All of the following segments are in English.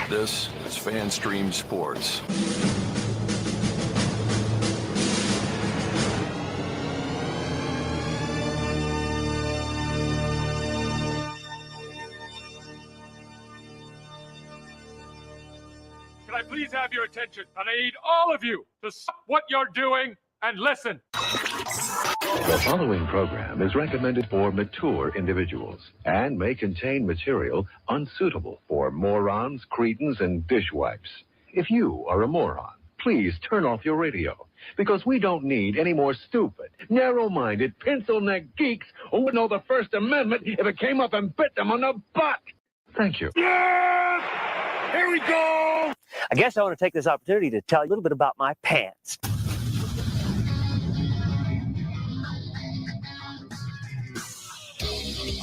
This is FanStream Sports. Can I please have your attention? And I need all of you to stop what you're doing and listen. The following program is recommended for mature individuals and may contain material unsuitable for morons, cretins, and dishwipes. If you are a moron, please turn off your radio, because we don't need any more stupid, narrow-minded, pencil-neck geeks who would know the First Amendment if it came up and bit them on the butt. Thank you. Yes! Here we go! I guess I want to take this opportunity to tell you a little bit about my pants.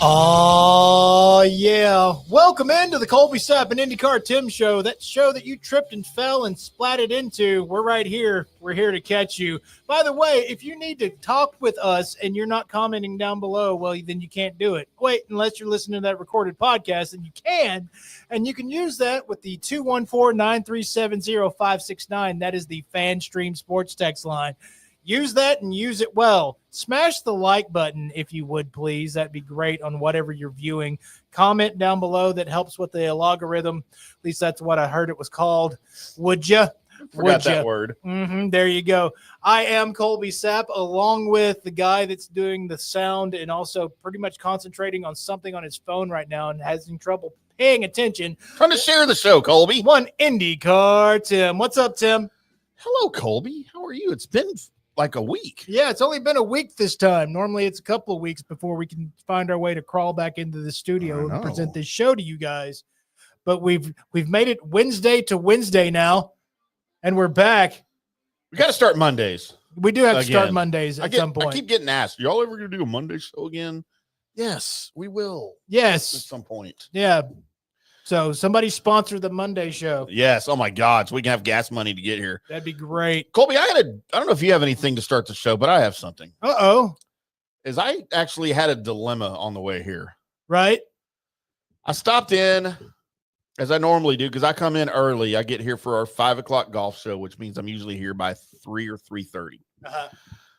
Oh, yeah. Welcome into the Colby Sapp IndyCarTim show. That show that you tripped and fell and splatted into. We're right here. We're here to catch you. By the way, if you need to talk with us and you're not commenting down below, well, then you can't do it. Wait, unless you're listening to that recorded podcast, and you can. And you can use that with the 214-937-0569. That is the FanStream Sports text line. Use that and use it well. Smash the like button if you would, please. That'd be great on whatever you're viewing. Comment down below. That helps with the logarithm. At least that's what I heard it was called. Would you? Forgot that word. There you go. I am Colby Sapp, along with the guy that's doing the sound and also pretty much concentrating on something on his phone right now and having trouble paying attention. Trying to share the show, Colby. One IndyCarTim. What's up, Tim? Hello, Colby. How are you? It's been like a week. Yeah, it's only been a week this time. Normally it's a couple of weeks before we can find our way to crawl back into the studio and present this show to you guys. But we've made it Wednesday to Wednesday now, and we're back. We got to start Mondays. We do have to start Mondays at some point. I keep getting asked, y'all ever going to do a Monday show again? Yes, we will. Yes. At some point. Yeah. So somebody sponsor the Monday show. Yes. Oh my God. So we can have gas money to get here. That'd be great. Colby, I don't know if you have anything to start the show, but I have something. Uh-oh. I actually had a dilemma on the way here. Right. I stopped in as I normally do, because I come in early. I get here for our 5:00 golf show, which means I'm usually here by 3 or 3:30. Uh-huh.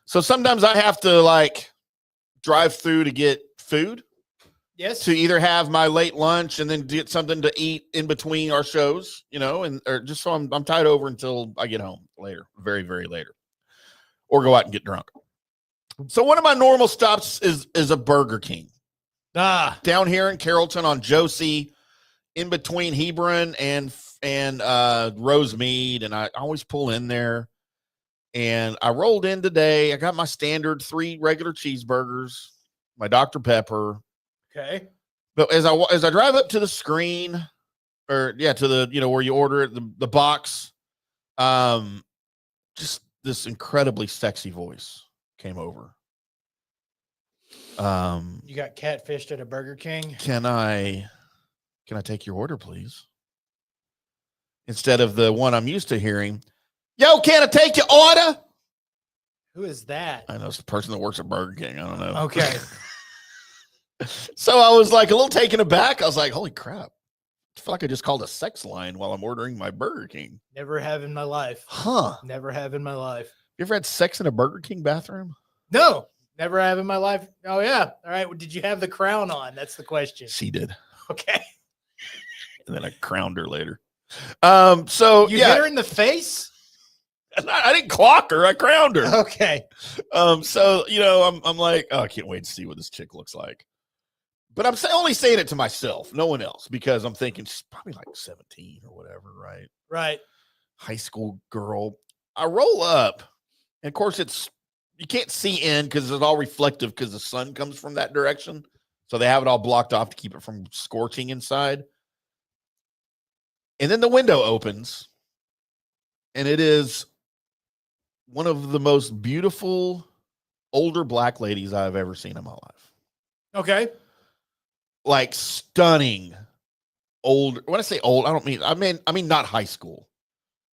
So sometimes I have to drive through to get food. Yes. To either have my late lunch and then get something to eat in between our shows, or just so I'm tied over until I get home later, very, very later, or go out and get drunk. So one of my normal stops is a Burger King. Down here in Carrollton on Josie, in between Hebron and Rosemead, and I always pull in there. And I rolled in today. I got my standard 3 regular cheeseburgers, my Dr. Pepper. Okay. But as I drive up to the screen, to the where you order it, the box, just this incredibly sexy voice came over. You got catfished at a Burger King? Can I take your order, please? Instead of the one I'm used to hearing, yo, can I take your order? Who is that? I know it's the person that works at Burger King. I don't know. Okay. So I was a little taken aback. I was like, holy crap. I feel like I just called a sex line while I'm ordering my Burger King. Never have in my life. Huh. Never have in my life. You ever had sex in a Burger King bathroom? No, never have in my life. Oh, yeah. All right. Well, did you have the crown on? That's the question. She did. Okay. And then I crowned her later. So you hit her in the face? I didn't clock her. I crowned her. Okay. So, I'm like, oh, I can't wait to see what this chick looks like. But I'm only saying it to myself, no one else, because I'm thinking she's probably 17 or whatever, right? Right. High school girl. I roll up, and of course you can't see in because it's all reflective because the sun comes from that direction. So they have it all blocked off to keep it from scorching inside. And then the window opens, and it is one of the most beautiful older black ladies I've ever seen in my life. Okay. Stunning old. When I say old, I mean not high school.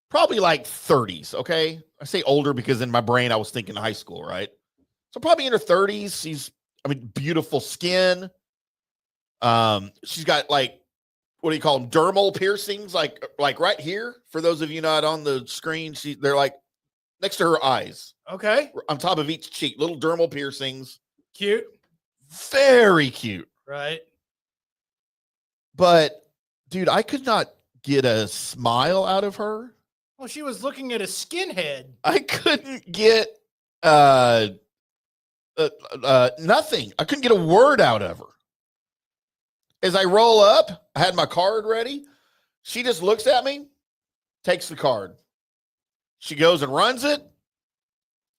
Probably 30s, okay? I say older because in my brain I was thinking high school, right? So probably in her 30s. Beautiful skin. She's got what do you call them? Dermal piercings, like right here. For those of you not on the screen, they're like next to her eyes, Okay. on top of each cheek, little dermal piercings. Cute. Very cute. Right. But dude, I could not get a smile out of her. Well, she was looking at a skinhead. I couldn't get nothing. I couldn't get a word out of her. As I roll up, I had my card ready. She just looks at me, takes the card. She goes and runs it.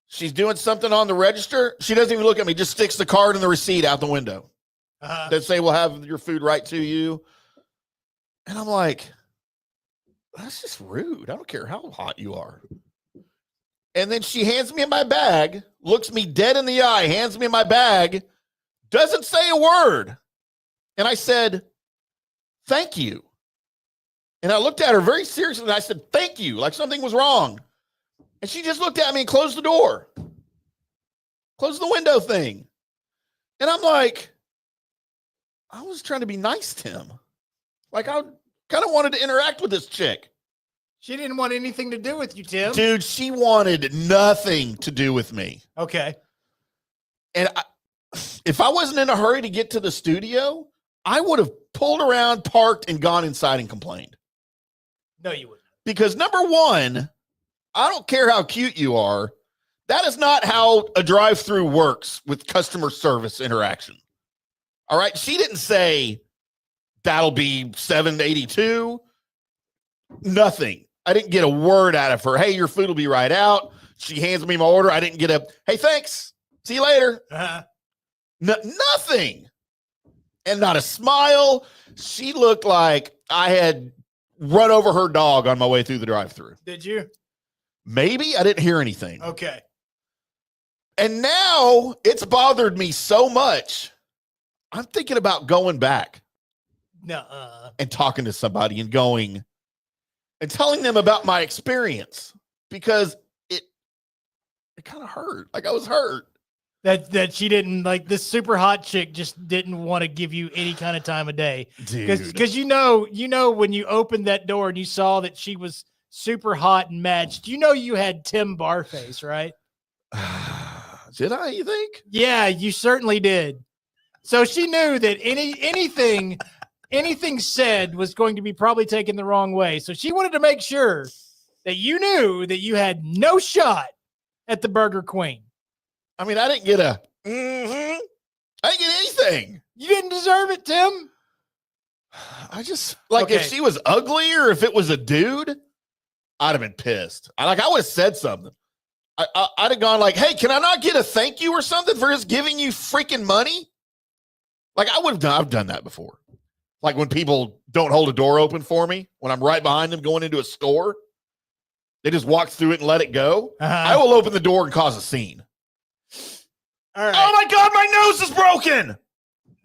She's doing something on the register. She doesn't even look at me, just sticks the card and the receipt out the window. That say, we'll have your food right to you. And I'm like, that's just rude. I don't care how hot you are. And then she hands me my bag, looks me dead in the eye, hands me my bag, doesn't say a word. And I said, thank you. And I looked at her very seriously and I said, thank you, like something was wrong. And she just looked at me and closed the door. Closed the window thing. And I'm like, I was trying to be nice to him. Like, I kind of wanted to interact with this chick. She didn't want anything to do with you, Tim. Dude, she wanted nothing to do with me. Okay. And if I wasn't in a hurry to get to the studio, I would have pulled around, parked, and gone inside and complained. No, you wouldn't. Because number one, I don't care how cute you are. That is not how a drive-through works with customer service interaction. All right. She didn't say that'll be $7.82. Nothing. I didn't get a word out of her. Hey, your food will be right out. She hands me my order. I didn't get a, hey, thanks. See you later. Nothing. And not a smile. She looked like I had run over her dog on my way through the drive-through. Did you? Maybe. I didn't hear anything. Okay. And now it's bothered me so much. I'm thinking about going back and talking to somebody and going and telling them about my experience, because it kind of hurt. Like I was hurt. That she didn't, like, this super hot chick just didn't want to give you any kind of time of day. Because you know when you opened that door and you saw that she was super hot and matched, you had Tim Barface, right? Did I, you think? Yeah, you certainly did. So she knew that anything said was going to be probably taken the wrong way. So she wanted to make sure that you knew that you had no shot at the Burger Queen. I mean, I didn't get I didn't get anything. You didn't deserve it, Tim. I just, like, if she was ugly or if it was a dude, I'd have been pissed. I would have said something. I'd have gone like, hey, can I not get a thank you or something for just giving you freaking money? Like, I've done that before. Like when people don't hold a door open for me, when I'm right behind them going into a store, they just walk through it and let it go. I will open the door and cause a scene. All right. Oh my God, my nose is broken.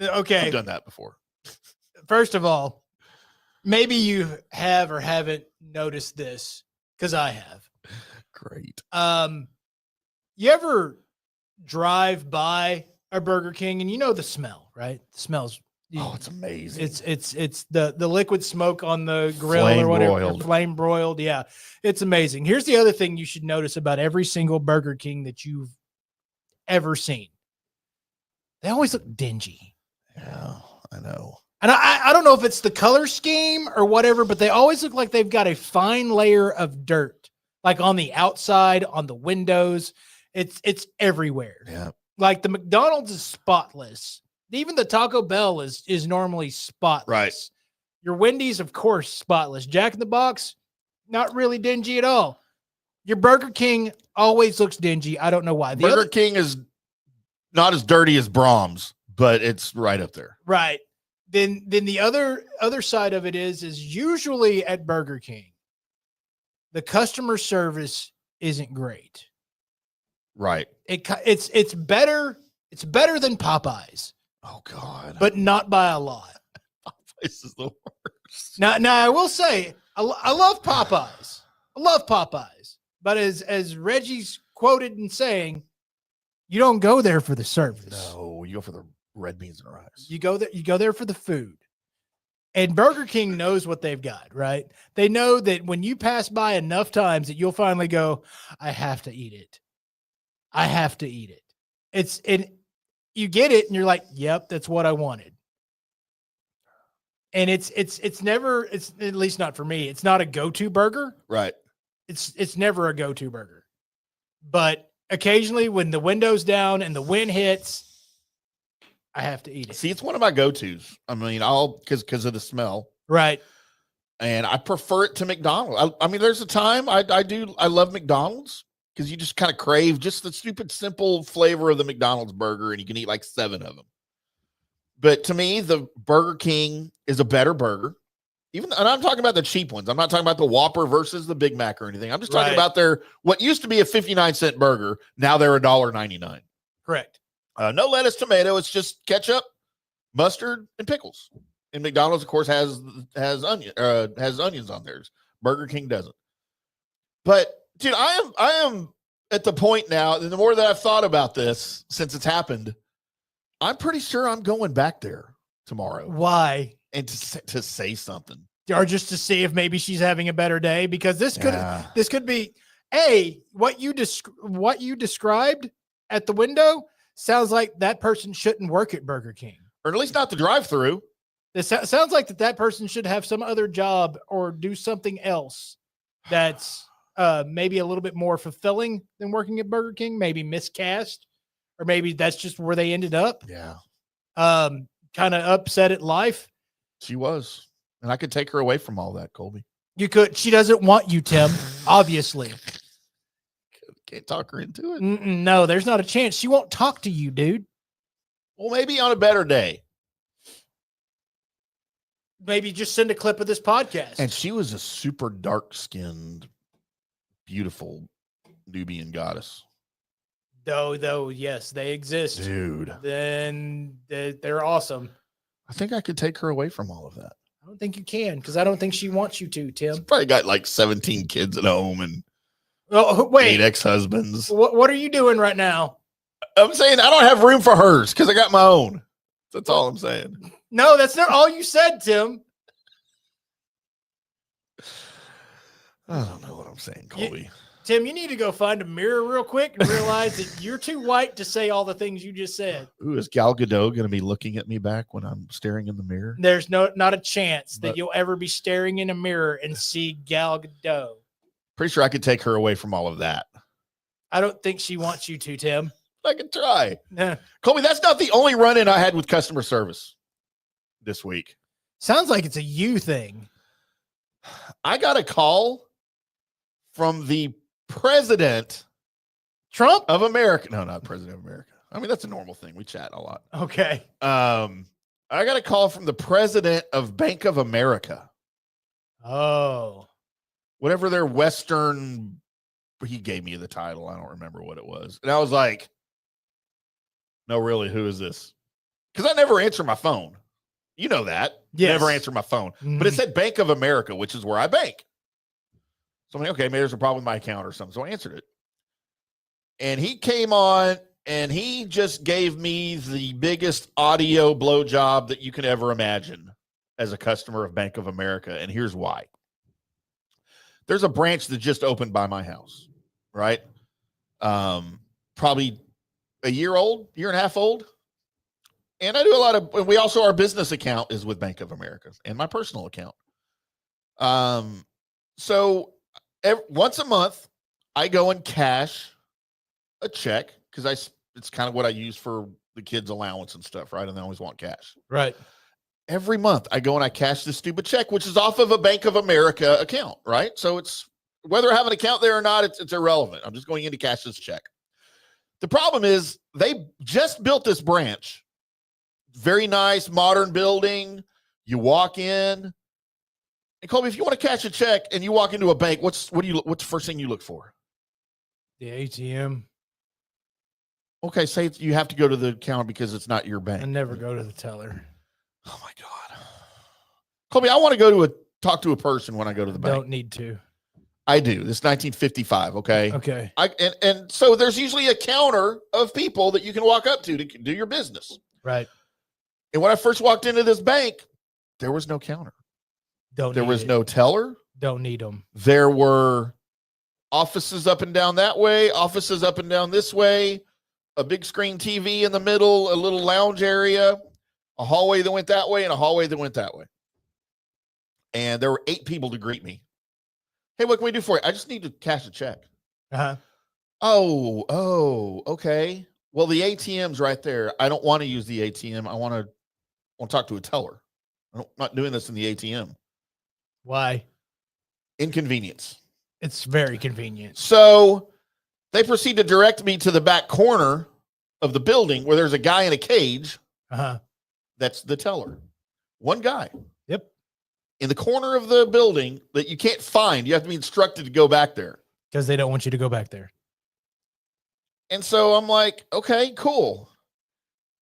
Okay. I've done that before. First of all, maybe you have or haven't noticed this, because I have. Great. You ever drive by a Burger King and you know the smell, right? The smells. Oh, it's amazing. It's the liquid smoke on the grill Flame or whatever. broiled. Flame broiled. Yeah. It's amazing. Here's the other thing you should notice about every single Burger King that you've ever seen. They always look dingy. Yeah, I know. And I don't know if it's the color scheme or whatever, but they always look like they've got a fine layer of dirt, like on the outside, on the windows. It's everywhere. Yeah. Like the McDonald's is spotless. Even the Taco Bell is normally spotless. Right. Your Wendy's, of course, spotless. Jack in the Box, not really dingy at all. Your Burger King always looks dingy. I don't know why. Burger King is not as dirty as Brahms, but it's right up there. Right. Then the other side of it is usually at Burger King, the customer service isn't great. Right. It's better than Popeyes. Oh God. But not by a lot. Popeyes is the worst. Now I will say I love Popeyes. I love Popeyes. But as Reggie's quoted in saying, you don't go there for the service. No, you go for the red beans and rice. You go there for the food. And Burger King knows what they've got, right? They know that when you pass by enough times that you'll finally go, I have to eat it. I have to eat it. You get it and you're like, yep, that's what I wanted. And it's never, it's at least not for me. It's not a go-to burger. Right. It's never a go-to burger. But occasionally when the window's down and the wind hits, I have to eat it. See, it's one of my go-tos. I mean, because of the smell. Right. And I prefer it to McDonald's. I mean, there's a time I love McDonald's because you just kind of crave just the stupid, simple flavor of the McDonald's burger, and you can eat like 7 of them. But to me, the Burger King is a better burger. And I'm talking about the cheap ones. I'm not talking about the Whopper versus the Big Mac or anything. I'm just talking about what used to be a 59-cent burger. Now they're $1.99. Correct. No lettuce, tomato. It's just ketchup, mustard, and pickles. And McDonald's, of course, has onions on theirs. Burger King doesn't. But dude, I am at the point now, and the more that I've thought about this since it's happened, I'm pretty sure I'm going back there tomorrow. Why? And to say something, or just to see if maybe she's having a better day, because this could be what you described at the window. Sounds like that person shouldn't work at Burger King. Or at least not the drive-through. It sounds like that person should have some other job or do something else that's maybe a little bit more fulfilling than working at Burger King, maybe miscast, or maybe that's just where they ended up. Yeah. Kind of upset at life. She was. And I could take her away from all that, Colby. You could. She doesn't want you, Tim, obviously. Can't talk her into it. No, there's not a chance. She won't talk to you, dude. Well, maybe on a better day. Maybe just send a clip of this podcast. And she was a super dark-skinned, beautiful Nubian goddess. Though, yes, they exist. Dude. Then they're awesome. I think I could take her away from all of that. I don't think you can, because I don't think she wants you to, Tim. She's probably got like 17 kids at home and wait, 8 ex-husbands. What are you doing right now? I'm saying I don't have room for hers because I got my own. That's all I'm saying. No, that's not all you said, Tim. I don't know what I'm saying, Colby. Tim, you need to go find a mirror real quick and realize that you're too white to say all the things you just said. Ooh, is Gal Gadot going to be looking at me back when I'm staring in the mirror? There's not a chance that you'll ever be staring in a mirror and see Gal Gadot. Pretty sure I could take her away from all of that. I don't think she wants you to, Tim. I can try. Colby, that's not the only run-in I had with customer service this week. Sounds like it's a you thing. I got a call from the president Trump of America. No, not president of America. I mean, that's a normal thing. We chat a lot. Okay. I got a call from the president of Bank of America. Oh. Whatever their Western, he gave me the title. I don't remember what it was. And I was like, no, really, who is this? Because I never answer my phone. You know that. Yes. Never answer my phone. But it said Bank of America, which is where I bank. So I'm like, okay, maybe there's a problem with my account or something. So I answered it. And he came on and he just gave me the biggest audio blowjob that you can ever imagine as a customer of Bank of America. And here's why. There's a branch that just opened by my house, right? Probably a year and a half old. And I do our business account is with Bank of America and my personal account. So once a month, I go and cash a check because it's kind of what I use for the kids' allowance and stuff, right? And they always want cash. Right. Every month I go and I cash this stupid check, which is off of a Bank of America account, right? So it's whether I have an account there or not, it's irrelevant. I'm just going in to cash this check. The problem is they just built this branch. Very nice, modern building. You walk in. And Colby, if you want to cash a check and you walk into a bank, what's the first thing you look for? The ATM. Okay, say you have to go to the counter because it's not your bank. I never go to the teller. Oh my God. Colby, I want to go to talk to a person when I go to the bank. Don't need to. I do. This is 1955, okay? Okay. And so there's usually a counter of people that you can walk up to do your business. Right. And when I first walked into this bank, There was no counter. Don't. There need was it. no teller. Don't need them. There were offices up and down that way, offices up and down this way, a big screen TV in the middle, a little lounge area, a hallway that went that way, and a hallway that went that way. And there were 8 people to greet me. Hey, what can we do for you? I just need to cash a check. Uh-huh. Oh, okay. Well, the ATM's right there. I don't want to use the ATM. I want to talk to a teller. I'm not doing this in the ATM. Why? Inconvenience. It's very convenient. So they proceed to direct me to the back corner of the building where there's a guy in a cage. Uh-huh. That's the teller. One guy. Yep. In the corner of the building that you can't find. You have to be instructed to go back there. Because they don't want you to go back there. And so I'm like, okay, cool.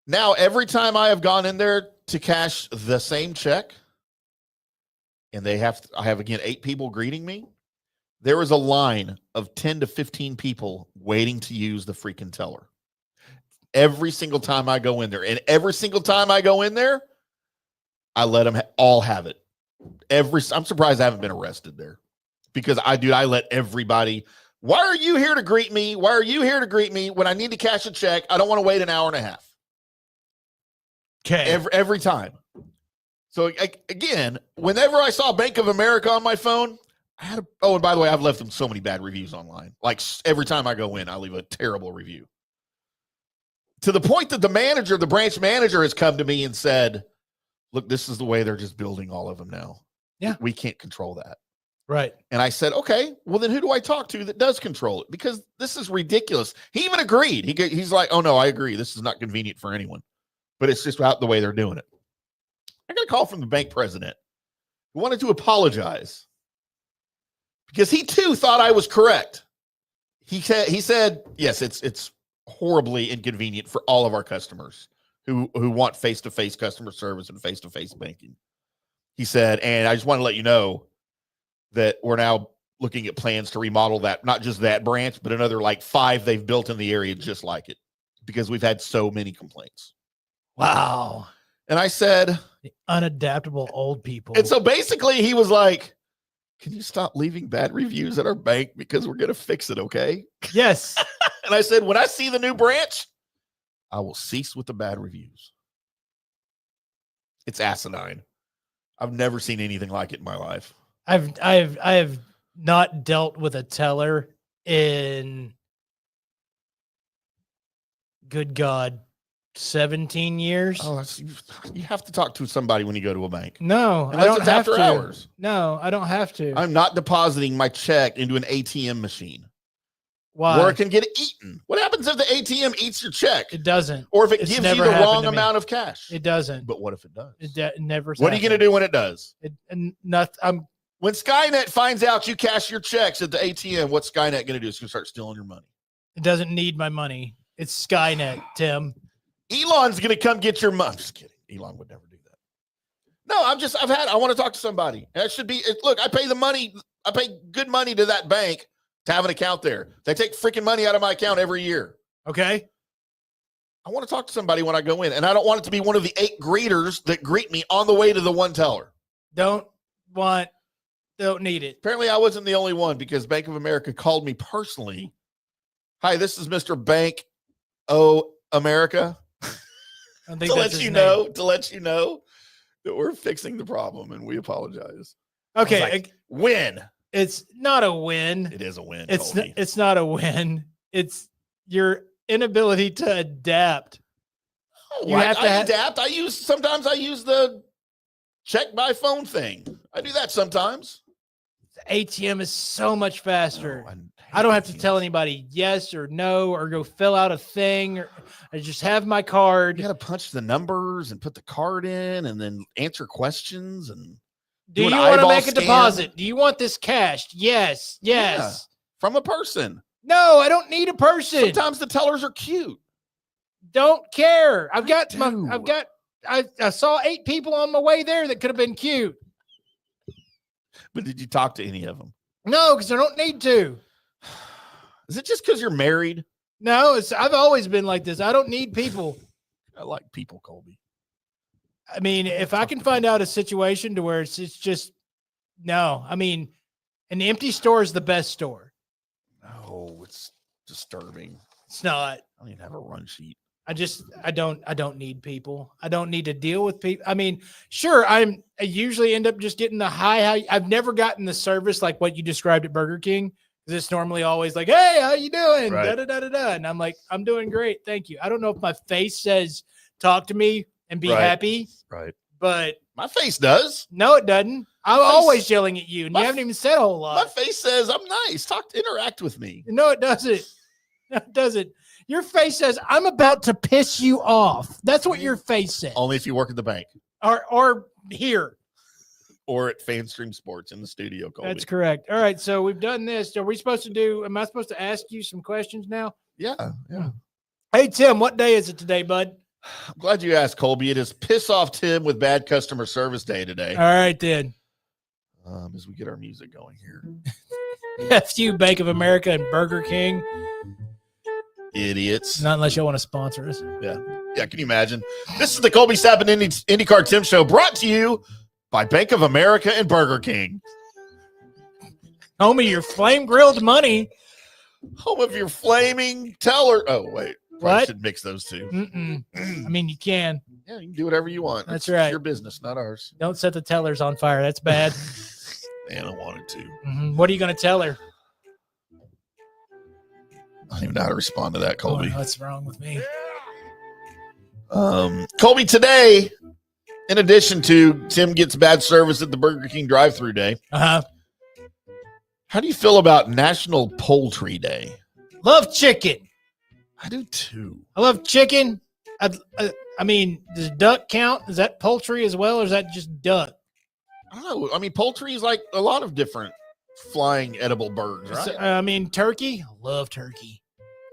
Now, every time I have gone in there to cash the same check, and I have again 8 people greeting me, there was a line of 10 to 15 people waiting to use the freaking teller. Every single time I go in there. And every single time I go in there, I let them all have it. I'm surprised I haven't been arrested there. Because I let everybody. Why are you here to greet me? Why are you here to greet me when I need to cash a check? I don't want to wait an hour and a half. Okay. Every time. So again, whenever I saw Bank of America on my phone, and by the way, I've left them so many bad reviews online. Like every time I go in, I leave a terrible review. To the point that the branch manager has come to me and said, look, this is the way they're just building all of them now. Yeah. We can't control that. Right. And I said, okay, well then who do I talk to that does control it? Because this is ridiculous. He even agreed. He's like, oh no, I agree. This is not convenient for anyone, but it's just about the way they're doing it. I got a call from the bank president who wanted to apologize because he too thought I was correct. He said, yes, it's horribly inconvenient for all of our customers who want face-to-face customer service and face-to-face banking. He said, and I just want to let you know that we're now looking at plans to remodel that, not just that branch, but another like 5 they've built in the area just like it, because we've had so many complaints. Wow. And I said, The unadaptable old people. and so basically he was like, can you stop leaving bad reviews at our bank because we're going to fix it, okay? Yes. And I said, when I see the new branch, I will cease with the bad reviews. It's asinine. I've never seen anything like it in my life. I have not dealt with a teller in, good God, 17 years. Oh, you have to talk to somebody when you go to a bank. No, Unless I don't it's have after to. hours. No, I don't have to. I'm not depositing my check into an ATM machine Why? where it can get eaten. What happens if the ATM eats your check? It doesn't. Or if it It's gives you never the happened wrong to me. amount of cash? It doesn't. But what if it does? It never. What are you going to do when it does? When Skynet finds out you cash your checks at the ATM, what's Skynet going to do? It's going to start stealing your money. It doesn't need my money. It's Skynet, Tim. Elon's going to come get your money. I'm just kidding. Elon would never do that. No, I want to talk to somebody. That should be, look, I pay the money. I pay good money to that bank to have an account there. They take freaking money out of my account every year. Okay. I want to talk to somebody when I go in, and I don't want it to be one of the 8 greeters that greet me on the way to the one teller. Don't need it. Apparently, I wasn't the only one because Bank of America called me personally. Hi, this is Mr. Bank O America. I don't think To that's let his you name. know that we're fixing the problem and we apologize. Okay. Like, win. It's not a win. It is a win. It's not a win. It's your inability to adapt. Oh, You I have to adapt. Sometimes I use the check by phone thing. I do that sometimes. ATM is so much faster. Oh, I don't have to tell anybody yes or no or go fill out a thing. I just have my You card. got to punch the numbers and put the card in and then answer questions. And Do do you an want to eyeball make a scan. deposit? Do you want this cashed? Yes. Yes. From a person. No, I don't need a person. Sometimes the tellers are cute. Don't care. I saw 8 people on my way there that could have been cute. But did you talk to any of them? No, because I don't need to. Is it just because you're married? No, I've always been like this. I don't need people. I like people, Colby. I mean, if I can find out a situation to where it's just no. I mean, an empty store is the best store. No, it's disturbing. It's not. I don't even have a run sheet. I don't need people. I don't need to deal with people. I mean, sure, I usually end up just getting the high. I've never gotten the service like what you described at Burger King. Because it's normally always like, hey, how you doing? Right. Da, da, da, da, da. And I'm like, I'm doing great. Thank you. I don't know if my face says talk to me and be happy. Right. But my face does. No, it doesn't. I'm always yelling at you, and you haven't even said a whole lot. My face says I'm nice. Interact with me. No, it doesn't. No, it doesn't. Your face says I'm about to piss you off. That's what your face says. Only if you work at the bank. Or here. Or at FanStream Sports in the studio, Colby. That's correct. All right, so we've done this. Are we supposed to do? Am I supposed to ask you some questions now? Yeah. Hey, Tim, what day is it today, bud? I'm glad you asked, Colby. It is Piss Off Tim with Bad Customer Service Day today. All right, then. As we get our music going here. F you, Bank of America and Burger King. Idiots. Not unless you want to sponsor us. Yeah. Yeah, can you imagine? This is the Colby Sapp IndyCarTim show brought to you by Bank of America and Burger King. Home of your flame grilled money. Home of your flaming teller. Oh, wait. I should mix those two. I mean, you can. Yeah, you can do whatever you want. That's right. It's your business, not ours. Don't set the tellers on fire. That's bad. Man, I wanted to. What are you going to tell her? I don't even know how to respond to that, Colby. What's wrong with me? Colby, today, in addition to Tim gets bad service at the Burger King drive-thru day, how do you feel about National Poultry Day? Love chicken. I do too. I love chicken. I mean, does duck count? Is that poultry as well, or is that just duck? I don't know. I mean, poultry is like a lot of different flying edible birds, right? I mean, turkey. I love turkey.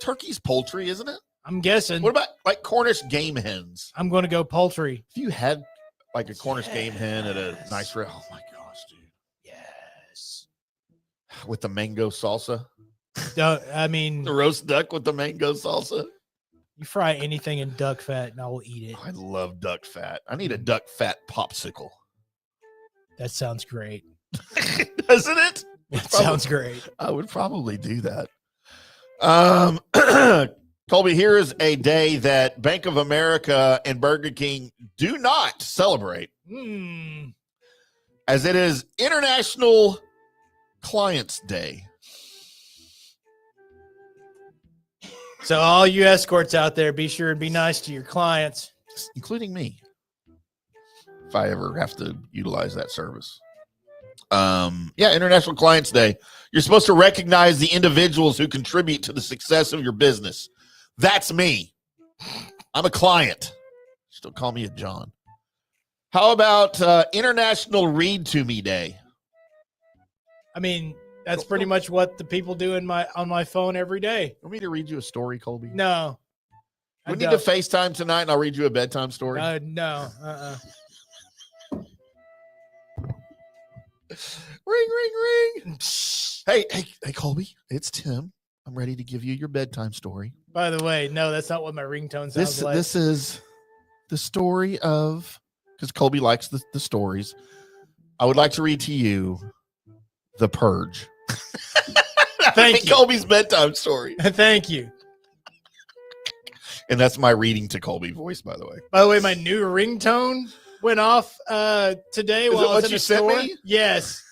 Turkey's poultry, isn't it? I'm guessing. What about like Cornish game hens? I'm going to go poultry. If you had like a Cornish game hen at a nice restaurant, oh my gosh, dude. Yes. With the mango salsa. I mean, the roast duck with the mango salsa. You fry anything in duck fat and I will eat it. I love duck fat. I need a duck fat popsicle. That sounds great. Doesn't it? That sounds great. I would probably do that. Colby, here is a day that Bank of America and Burger King do not celebrate, as it is International Clients Day. So all you escorts out there, be sure and be nice to your clients. Including me, if I ever have to utilize that service. International Clients Day. You're supposed to recognize the individuals who contribute to the success of your business. That's me. I'm a client. Still call me a John. How about International Read to Me Day? I mean, that's pretty much what the people do on my phone every day. You want me to read you a story, Colby? No. We need to FaceTime tonight, and I'll read you a bedtime story. No. Ring, ring, ring. Hey, Colby, it's Tim. I'm ready to give you your bedtime story. By the way, no, that's not what my ringtone sounds like. This is the story of, because Colby likes the stories. I would like to read to you The Purge. Thank you. Colby's bedtime story. Thank you. And that's my reading to Colby voice, by the way. By the way, my new ringtone went off today while I was in the store. Me? Yes.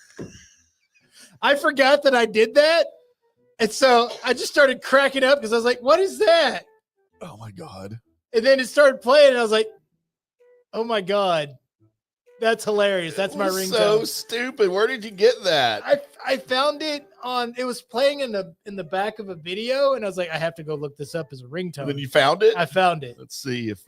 I forgot that I did that. And so I just started cracking up because I was like, what is that? Oh, my God. And then it started playing, and I was like, oh, my God. That's hilarious. That's my ringtone. So stupid. Where did you get that? I found it on. It was playing in the back of a video, and I was like, I have to go look this up as a ringtone. And then you found it? I found it. Let's see if.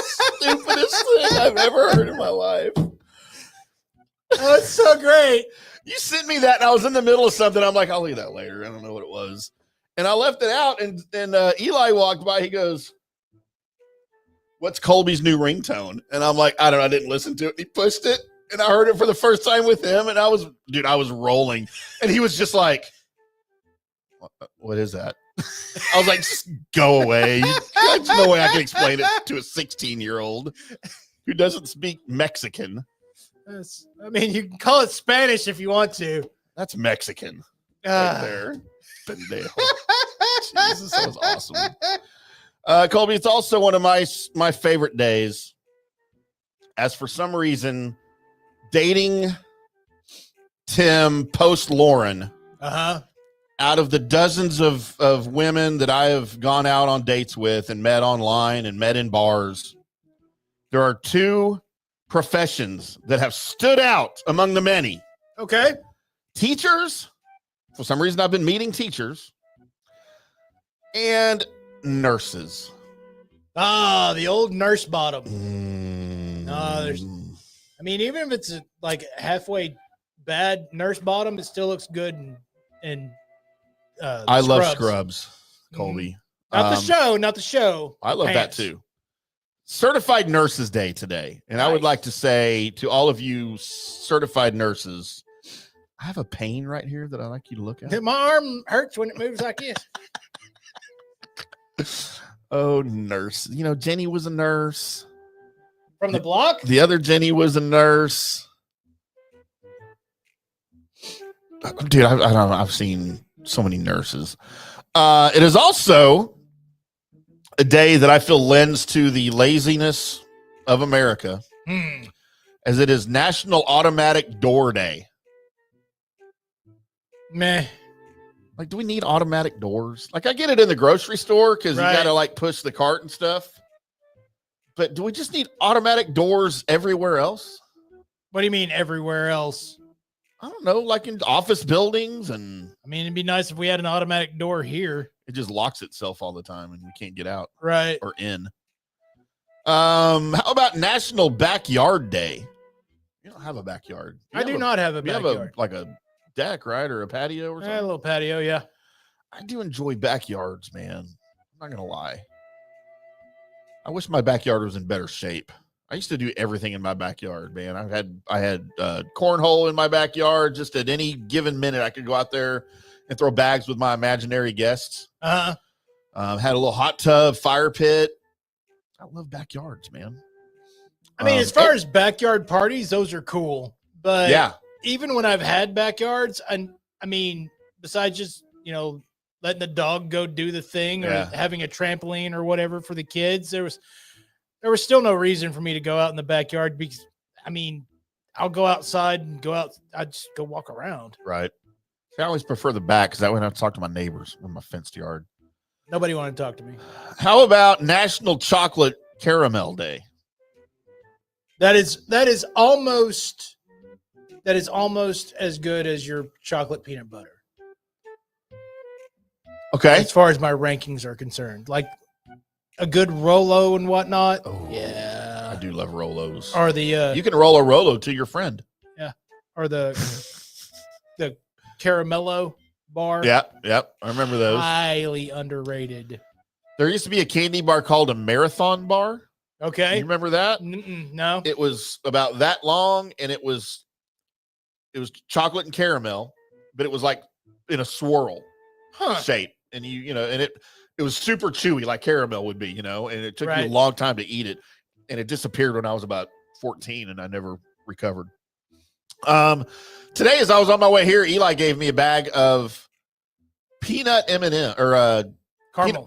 Stupidest thing I've ever heard in my life. Oh, it's so great. You sent me that, and I was in the middle of something. I'm like, I'll leave that later. I don't know what it was. And I left it out, and Eli walked by. He goes, what's Colby's new ringtone? And I'm like, I don't know. I didn't listen to it. He pushed it, and I heard it for the first time with him, and I was rolling. And he was just like, what is that? I was like, just go away. There's no way I can explain it to a 16-year-old who doesn't speak Mexican. I mean, you can call it Spanish if you want to. That's Mexican right there. Pendejo. Jesus, that was awesome. Colby, it's also one of my favorite days. As for some reason, dating Tim post Lauren. Out of the dozens of women that I have gone out on dates with and met online and met in bars, there are two professions that have stood out among the many. Okay. Teachers. For some reason, I've been meeting teachers. And nurses. The old nurse bottom. Even if it's like halfway bad nurse bottom, it still looks good and I love Scrubs, Colby. Not the show. I love that too. Certified Nurses Day today. And nice. I would like to say to all of you certified nurses, I have a pain right here that I'd like you to look at. My arm hurts when it moves like this. Oh, nurse. You know, Jenny was a nurse. From the block? The other Jenny was a nurse. Dude, I don't know. I've seen so many nurses. It is also a day that I feel lends to the laziness of America, as it is National Automatic Door Day. Meh. Like, do we need automatic doors? Like, I get it in the grocery store because you got to like push the cart and stuff. But do we just need automatic doors everywhere else? What do you mean everywhere else? I don't know, like in office buildings. And I mean, it'd be nice if we had an automatic door here. It just locks itself all the time and we can't get out. Right. Or in. How about National Backyard Day? You don't have a backyard. I do not have a backyard. You have like a deck, right? Or a patio or something? A little patio, yeah. I do enjoy backyards, man. I'm not going to lie. I wish my backyard was in better shape. I used to do everything in my backyard, man. I had cornhole in my backyard. Just at any given minute, I could go out there and throw bags with my imaginary guests. Had a little hot tub, fire pit. I love backyards, man. I mean, as far as backyard parties, those are cool. But yeah, even when I've had backyards, I mean, besides just, letting the dog go do the thing or having a trampoline or whatever for the kids, there was still no reason for me to go out in the backyard because, I'll go outside and I'd just go walk around. Right. I always prefer the back because that way I don't have to talk to my neighbors in my fenced yard. Nobody wanted to talk to me. How about National Chocolate Caramel Day? That is almost as good as your chocolate peanut butter. Okay. As far as my rankings are concerned, like a good Rolo and whatnot. Oh, yeah. I do love Rolos. Or the you can roll a Rolo to your friend. Yeah. Or the Caramello bar. Yeah. Yep. I remember those. Highly underrated. There used to be a candy bar called a Marathon bar. Okay. You remember that? No. It was about that long and it was chocolate and caramel, but it was like in a swirl shape. And and it was super chewy like caramel would be, and it took you a long time to eat it. And it disappeared when I was about 14 and I never recovered. Today, as I was on my way here, Eli gave me a bag of peanut M&M or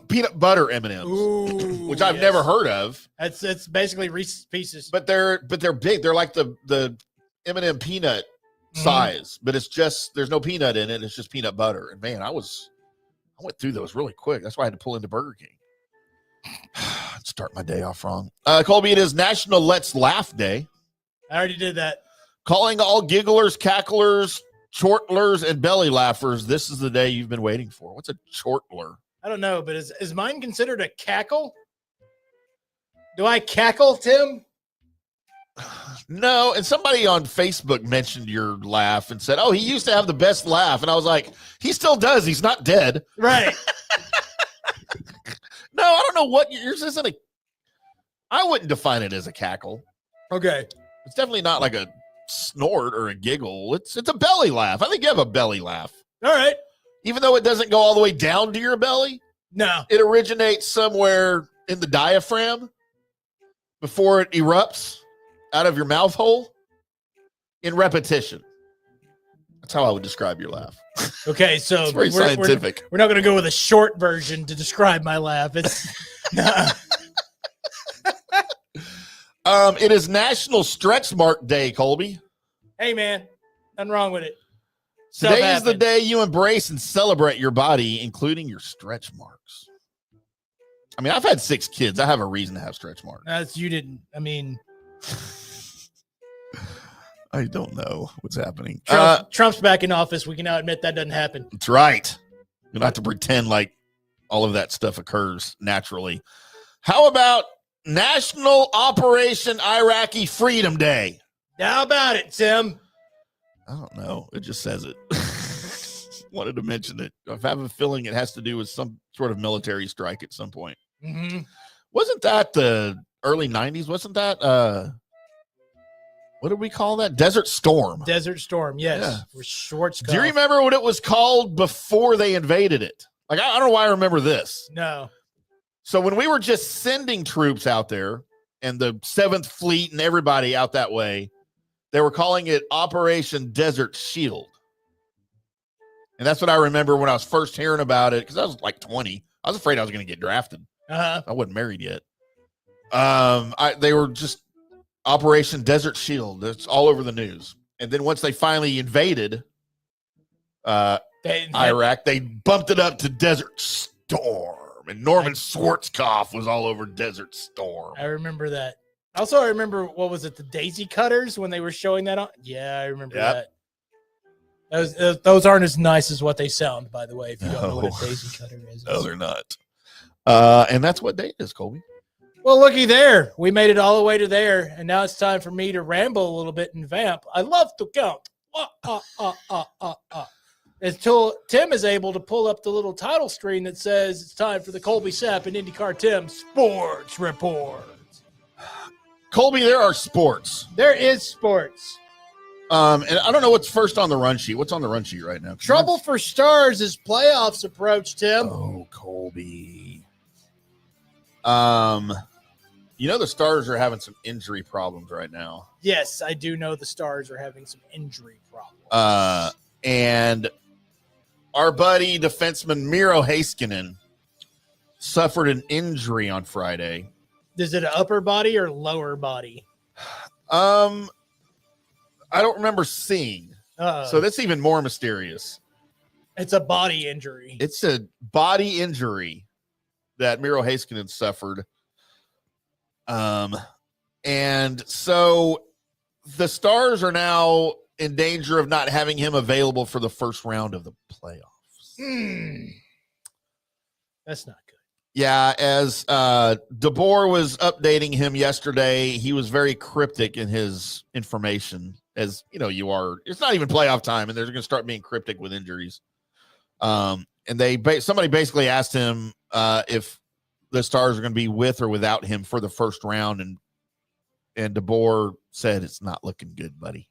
peanut butter M&Ms, which I've never heard of. It's basically Reese's Pieces, but they're big. They're like the M&M peanut size, but it's just there's no peanut in it. It's just peanut butter. And man, I went through those really quick. That's why I had to pull into Burger King. Start my day off wrong. Colby, it is National Let's Laugh Day. I already did that. Calling all gigglers, cacklers, chortlers, and belly laughers. This is the day you've been waiting for. What's a chortler? I don't know, but is mine considered a cackle? Do I cackle, Tim? No, and somebody on Facebook mentioned your laugh and said, oh, he used to have the best laugh. And I was like, he still does. He's not dead. Right. No, I don't know what yours isn't. I wouldn't define it as a cackle. Okay. It's definitely not like a snort or a giggle. It's a belly laugh. I think you have a belly laugh. All right. Even though it doesn't go all the way down to your belly, No. it originates somewhere in the diaphragm before it erupts out of your mouth hole in repetition. That's how I would describe your laugh. Okay, so It's very scientific. We're not going to go with a short version to describe my laugh. It's It is National Stretch Mark Day, Colby. Hey, man, nothing wrong with it. Stuff Today is the happens. day you embrace and celebrate your body, including your stretch marks. I mean, I've had 6 kids. I have a reason to have stretch marks. That's you didn't. I mean, I don't know what's happening. Trump's back in office. We can now admit that doesn't happen. That's right. You don't have to pretend like all of that stuff occurs naturally. How about National Operation Iraqi Freedom Day? How about it, Tim? I don't know. It just says it. Wanted to mention it. I have a feeling it has to do with some sort of military strike at some point. Mm-hmm. Wasn't that the early 90s? Wasn't that, what did we call that? Desert Storm. Desert Storm, yes. Yeah. With Schwarzkopf. Do you remember what it was called before they invaded it? Like, I don't know why I remember this. No. So when we were just sending troops out there and the 7th Fleet and everybody out that way, they were calling it Operation Desert Shield. And that's what I remember when I was first hearing about it, because I was like 20. I was afraid I was going to get drafted. Uh-huh. I wasn't married yet. They were just Operation Desert Shield. It's all over the news. And then once they finally invaded Iraq, they bumped it up to Desert Storm. And Norman Schwarzkopf was all over Desert Storm. I remember that. Also, I remember, what was it, the Daisy Cutters when they were showing that on? Yeah, I remember that. Those aren't as nice as what they sound, by the way, if you don't know what a Daisy Cutter is. No, they're not. And that's what day it is, Colby. Well, looky there. We made it all the way to there, and now it's time for me to ramble a little bit and vamp. I love to count. Until Tim is able to pull up the little title screen that says it's time for the Colby Sapp and IndyCarTim Sports Report. Colby, there are sports. There is sports. And I don't know what's first on the run sheet. What's on the run sheet right now? Trouble for stars as playoffs approach, Tim. Oh, Colby. The Stars are having some injury problems right now. Yes, I do know the Stars are having some injury problems. And our buddy defenseman Miro Heiskanen suffered an injury on Friday. Is it an upper body or lower body? I don't remember seeing. Uh-oh. So that's even more mysterious. It's a body injury. It's a body injury that Miro Heiskanen suffered. And so the Stars are now in danger of not having him available for the first round of the playoffs. That's not good. Yeah, as DeBoer was updating him yesterday, he was very cryptic in his information. As you know, it's not even playoff time, and they're going to start being cryptic with injuries. And somebody basically asked him if the Stars are going to be with or without him for the first round, and DeBoer said it's not looking good, buddy.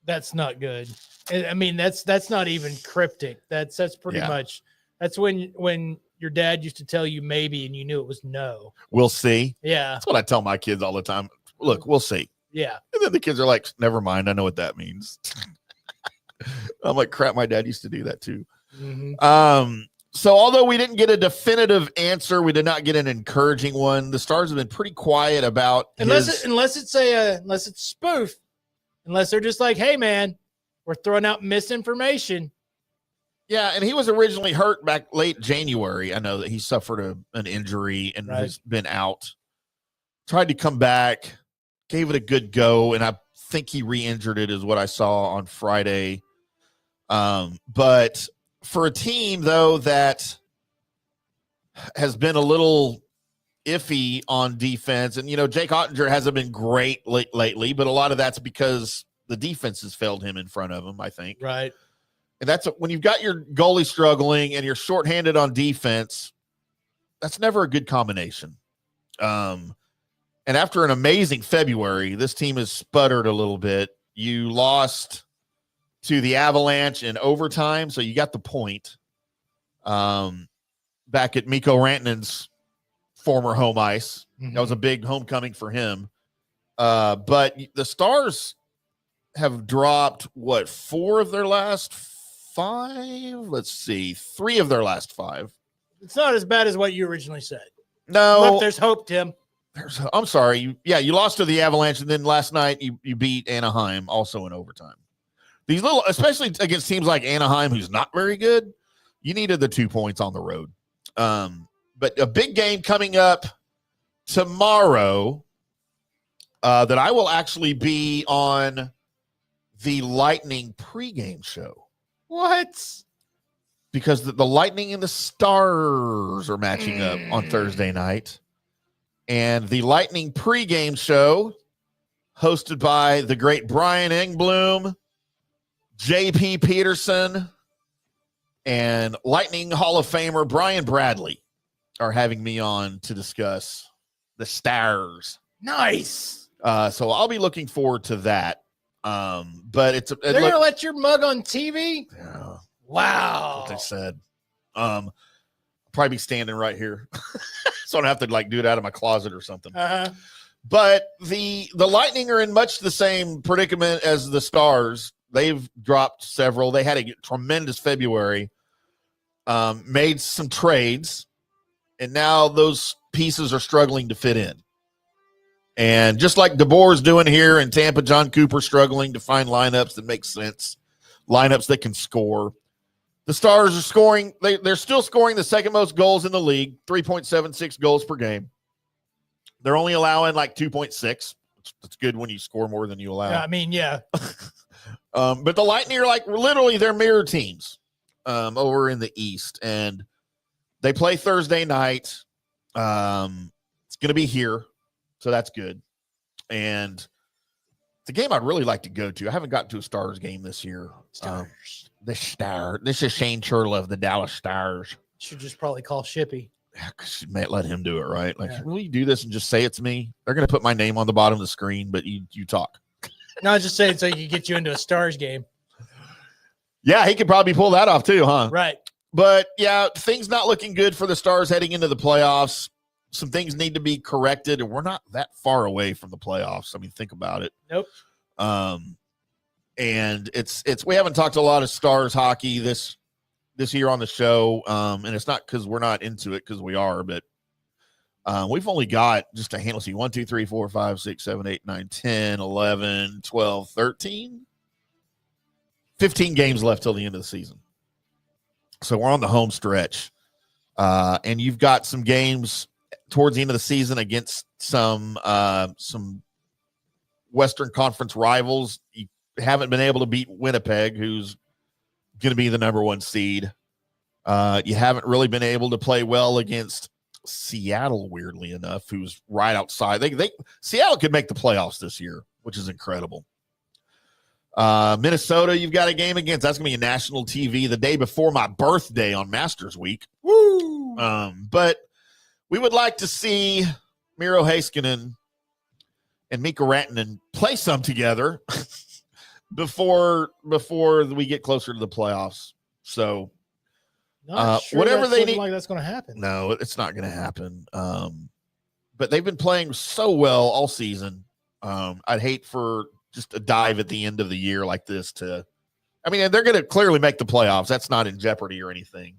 That's not good. I mean, that's not even cryptic. That's pretty much. That's when your dad used to tell you maybe and you knew it was no. We'll see. Yeah. That's what I tell my kids all the time. Look, we'll see. Yeah. And then the kids are like, never mind. I know what that means. I'm like, crap, my dad used to do that too. Mm-hmm. So although we didn't get a definitive answer, we did not get an encouraging one. The Stars have been pretty quiet about unless it's spoof, unless they're just like, hey man, we're throwing out misinformation. Yeah, and he was originally hurt back late January. I know that he suffered an injury and has been out. Tried to come back, gave it a good go, and I think he re-injured it is what I saw on Friday. But for a team, though, that has been a little iffy on defense, and, Jake Ottinger hasn't been great lately, but a lot of that's because the defense has failed him in front of him, I think. Right. And that's when you've got your goalie struggling and you're shorthanded on defense, that's never a good combination. And after an amazing February, this team has sputtered a little bit. You lost to the Avalanche in overtime, so you got the point back at Mikko Rantanen's former home ice. Mm-hmm. That was a big homecoming for him. But the Stars have dropped, 4 of their last 5? Let's see, 3 of their last 5. It's not as bad as what you originally said. No. But there's hope, Tim. I'm sorry. You lost to the Avalanche, and then last night you beat Anaheim also in overtime. These little, especially against teams like Anaheim, who's not very good, you needed the 2 points on the road. But a big game coming up tomorrow that I will actually be on the Lightning pregame show. What? Because the Lightning and the Stars are matching up on Thursday night. And the Lightning pregame show, hosted by the great Brian Engblom, J.P. Peterson, and Lightning Hall of Famer Brian Bradley, are having me on to discuss the Stars. Nice. So I'll be looking forward to that. But they're going to let your mug on TV? Yeah. Wow. That's what they said. I'll probably be standing right here. So I don't have to do it out of my closet or something. Uh-huh. But the Lightning are in much the same predicament as the Stars. They've dropped several. They had a tremendous February, made some trades, and now those pieces are struggling to fit in. And just like DeBoer's doing here in Tampa, John Cooper struggling to find lineups that make sense, lineups that can score. The Stars are scoring. They're still scoring the second most goals in the league, 3.76 goals per game. They're only allowing 2.6. That's good when you score more than you allow. Yeah, I mean, yeah. But the Lightning are literally they're mirror teams over in the East. And they play Thursday night. It's going to be here. So that's good. And it's a game I'd really like to go to. I haven't gotten to a Stars game this year. Stars. The Star. This is Shane Churla of the Dallas Stars. Should just probably call Shippy. Yeah, you might let him do it, right? Will you do this and just say it's me? They're going to put my name on the bottom of the screen, but you talk. No, just say it so he can get you into a Stars game. Yeah, he could probably pull that off too, huh? Right. But, yeah, things not looking good for the Stars heading into the playoffs. Some things need to be corrected, and we're not that far away from the playoffs. I mean, think about it. Nope. And it's we haven't talked a lot of Stars hockey this year on the show, and it's not because we're not into it, because we are, but we've only got just a handle. See, 1, 2, 3, 4, 5, 6, 7, 8, 9, 10, 11, 12, 13, 15 games left till the end of the season. So we're on the home stretch, and you've got some games towards the end of the season against some Western Conference rivals. You haven't been able to beat Winnipeg, who's going to be the number 1 seed. You haven't really been able to play well against Seattle, weirdly enough, who's right outside. Seattle could make the playoffs this year, which is incredible. Minnesota, you've got a game against. That's going to be a national TV the day before my birthday on Masters Week. Woo! But we would like to see Miro Heiskanen and Mikko Rantanen play some together before we get closer to the playoffs. So Sure whatever they need, like that's going to happen. No, it's not going to happen. But they've been playing so well all season. I'd hate for just a dive at the end of the year like this they're going to clearly make the playoffs. That's not in jeopardy or anything.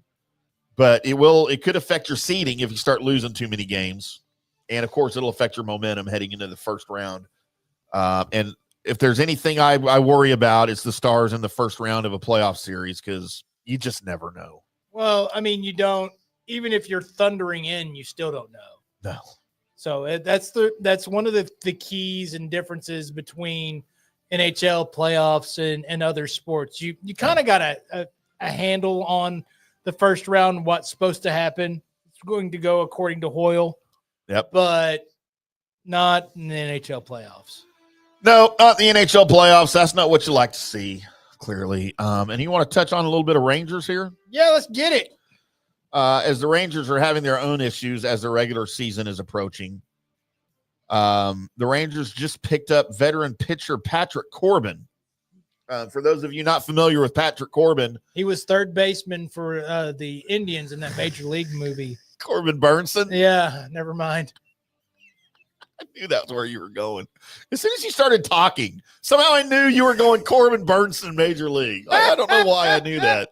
But it could affect your seeding if you start losing too many games. And, of course, it'll affect your momentum heading into the first round. And if there's anything I worry about, it's the Stars in the first round of a playoff series, because you just never know. Well, I mean, you don't – even if you're thundering in, you still don't know. No. So that's one of the keys and differences between NHL playoffs and other sports. You kind of got a handle on – the first round, what's supposed to happen. It's going to go according to Hoyle. Yep. But not in the NHL playoffs. No, not the NHL playoffs. That's not what you like to see, clearly. And you want to touch on a little bit of Rangers here? Yeah, let's get it. As the Rangers are having their own issues as the regular season is approaching. The Rangers just picked up veteran pitcher Patrick Corbin. For those of you not familiar with Patrick Corbin, He was third baseman for the Indians in that Major League movie. Corbin Burnson. Yeah, never mind. I knew that's where you were going. As soon as you started talking, somehow I knew you were going Corbin Burnson Major League. I don't know why I knew that.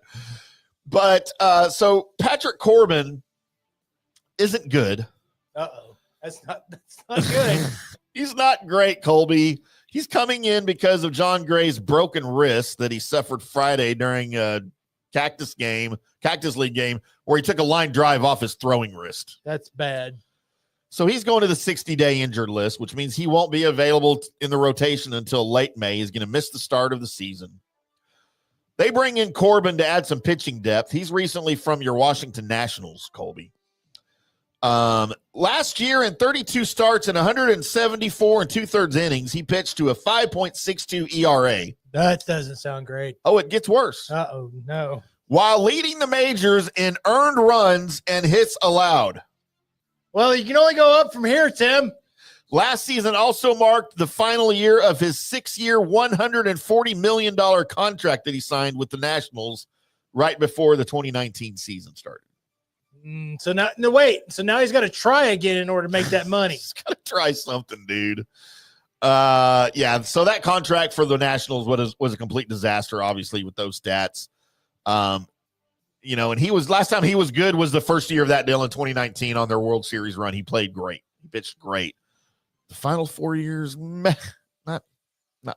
But so Patrick Corbin isn't good. Uh-oh. That's not good. He's not great, Colby. He's coming in because of John Gray's broken wrist that he suffered Friday during a Cactus League game, where he took a line drive off his throwing wrist. That's bad. So he's going to the 60-day injured list, which means he won't be available in the rotation until late May. He's going to miss the start of the season. They bring in Corbin to add some pitching depth. He's recently from your Washington Nationals, Colby. Last year in 32 starts and 174 and 2/3 innings, he pitched to a 5.62 ERA. That doesn't sound great. Oh, it gets worse. Uh-oh, no. While leading the majors in earned runs and hits allowed. Well, you can only go up from here, Tim. Last season also marked the final year of his 6-year, $140 million contract that he signed with the Nationals right before the 2019 season started. So now he's got to try again in order to make that money. He's got to try something, dude. Yeah, so that contract for the Nationals was a complete disaster, obviously, with those stats. And last time he was good was the first year of that deal in 2019 on their World Series run. He played great. He pitched great. The final 4 years, not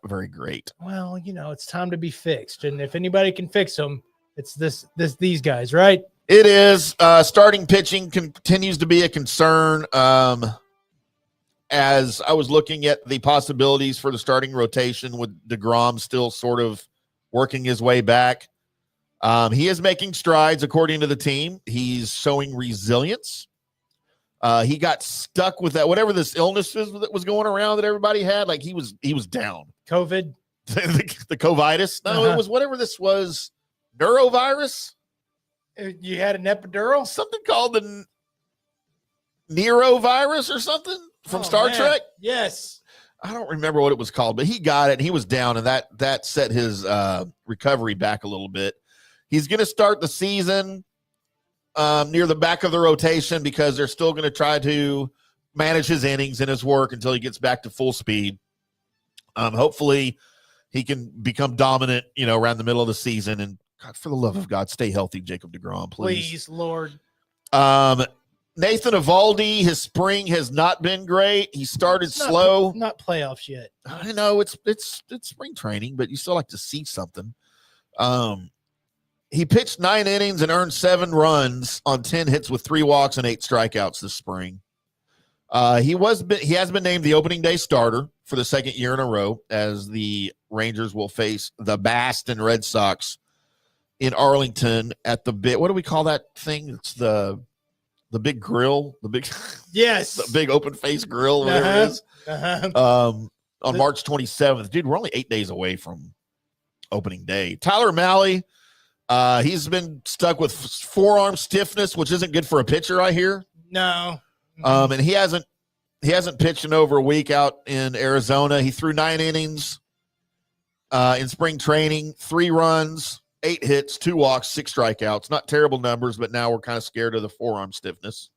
very great. Well, it's time to be fixed. And if anybody can fix them, it's these guys, right? It is. Starting pitching continues to be a concern. As I was looking at the possibilities for the starting rotation with DeGrom still sort of working his way back. He is making strides according to the team. He's showing resilience. He got stuck with that, whatever this illness is that was going around that everybody had. Like he was down. COVID? the covitis? No, It was whatever this was. Neurovirus? You had an epidural? Something called the Nerovirus or something from Star Trek? Yes. I don't remember what it was called, but he got it and he was down, and that set his recovery back a little bit. He's going to start the season near the back of the rotation because they're still going to try to manage his innings and his work until he gets back to full speed. Hopefully he can become dominant, around the middle of the season. And God, for the love of God, stay healthy, Jacob DeGrom, please. Please, Lord. Nathan Eovaldi, his spring has not been great. He started slow. Not playoffs yet. I know it's spring training, but you still like to see something. He pitched 9 innings and earned 7 runs on 10 hits with 3 walks and 8 strikeouts this spring. He has been named the opening day starter for the second year in a row, as the Rangers will face the Boston Red Sox in Arlington at the what do we call that thing? It's the big grill, yes, the big open face grill, whatever it is. On March 27th. Dude, we're only 8 days away from opening day. Tyler Mahle, he's been stuck with forearm stiffness, which isn't good for a pitcher, I hear. No. And he hasn't pitched in over a week out in Arizona. He threw 9 innings in spring training, 3 runs, 8 hits, 2 walks, 6 strikeouts. Not terrible numbers, but now we're kind of scared of the forearm stiffness.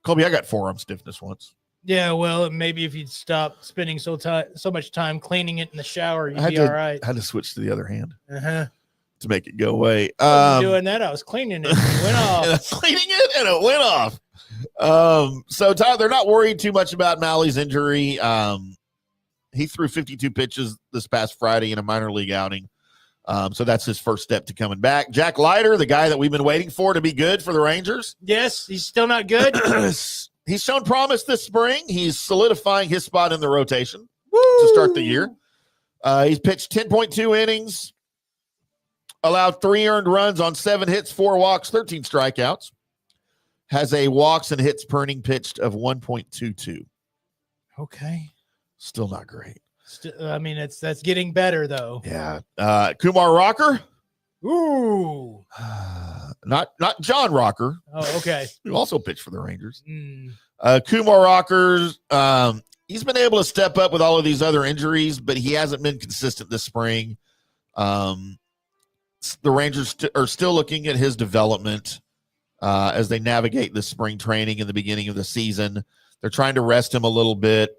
Colby, I got forearm stiffness once. Yeah, well, maybe if you'd stop spending so much time cleaning it in the shower, you'd be all right. I had to switch to the other hand to make it go away. Doing that, I was cleaning it and it went off. And I was cleaning it and it went off. So Tyler, they're not worried too much about Mahle's injury. He threw 52 pitches this past Friday in a minor league outing. So that's his first step to coming back. Jack Leiter, the guy that we've been waiting for to be good for the Rangers. Yes, he's still not good. He's shown promise this spring. He's solidifying his spot in the rotation to start the year. He's pitched 10.2 innings, allowed 3 earned runs on 7 hits, 4 walks, 13 strikeouts. Has a walks and hits per inning pitched of 1.22. Okay. Still not great. That's getting better though. Yeah. Kumar Rocker. Ooh. Not John Rocker. Oh, okay. Who also pitched for the Rangers. Kumar Rockers, he's been able to step up with all of these other injuries, but he hasn't been consistent this spring. The Rangers are still looking at his development as they navigate the spring training in the beginning of the season. They're trying to rest him a little bit.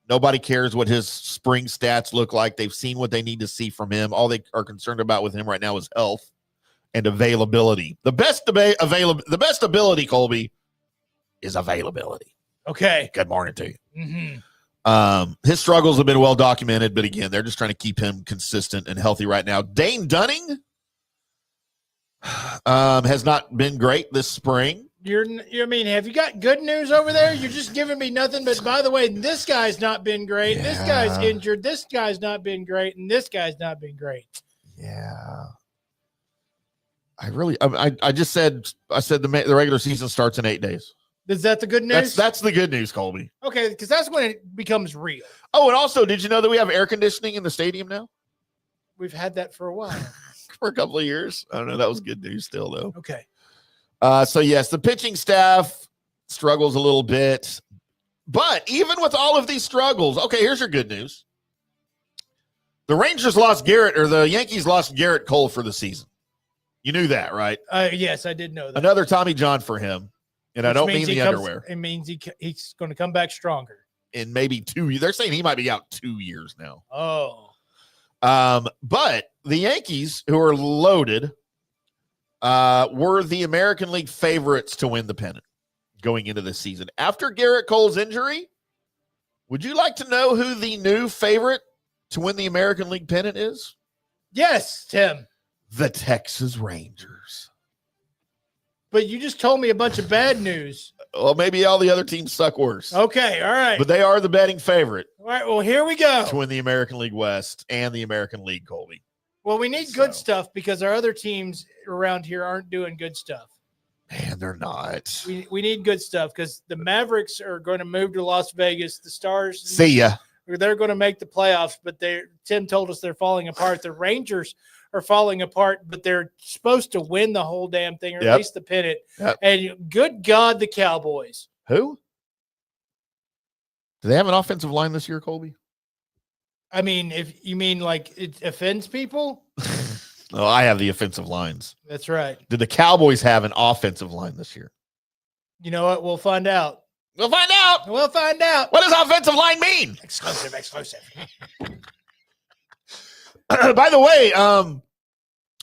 Nobody cares what his spring stats look like. They've seen what they need to see from him. All they are concerned about with him right now is health and availability. The best ability, Colby, is availability. Okay. Good morning to you. Mm-hmm. His struggles have been well documented, but again, they're just trying to keep him consistent and healthy right now. Dane Dunning has not been great this spring. I mean, have you got good news over there? You're just giving me nothing but, by the way, this guy's not been great. Yeah. This guy's injured. This guy's not been great. And this guy's not been great. Yeah. I just said the regular season starts in 8 days. Is that the good news? That's the good news, Colby. Okay, because that's when it becomes real. Oh, and also, did you know that we have air conditioning in the stadium now? We've had that for a while. For a couple of years. I don't know. That was good news still, though. Okay. So, yes, the pitching staff struggles a little bit. But even with all of these struggles, okay, here's your good news. The Rangers lost the Yankees lost Garrett Cole for the season. You knew that, right? Yes, I did know that. Another Tommy John for him. And I don't mean the underwear. It means he's going to come back stronger. In maybe 2 years. They're saying he might be out 2 years now. Oh. But the Yankees, who are loaded, were the American League favorites to win the pennant going into this season. After Garrett Cole's injury, would you like to know who the new favorite to win the American League pennant is? Yes, Tim. The Texas Rangers. But you just told me a bunch of bad news. Well, maybe all the other teams suck worse. Okay, all right. But they are the betting favorite. All right, well, here we go. To win the American League West and the American League, Colby. Well, we need good stuff because our other teams around here aren't doing good stuff. Man, they're not. We need good stuff because the Mavericks are going to move to Las Vegas. The Stars. See ya. They're going to make the playoffs, but Tim told us they're falling apart. The Rangers are falling apart, but they're supposed to win the whole damn thing, or at least the pennant. Yep. And good God, the Cowboys. Who? Do they have an offensive line this year, Colby? I mean, if you mean like it offends people. No, I have the offensive lines. That's right. Did the Cowboys have an offensive line this year? You know what? We'll find out. We'll find out. We'll find out. What does offensive line mean? Exclusive. By the way,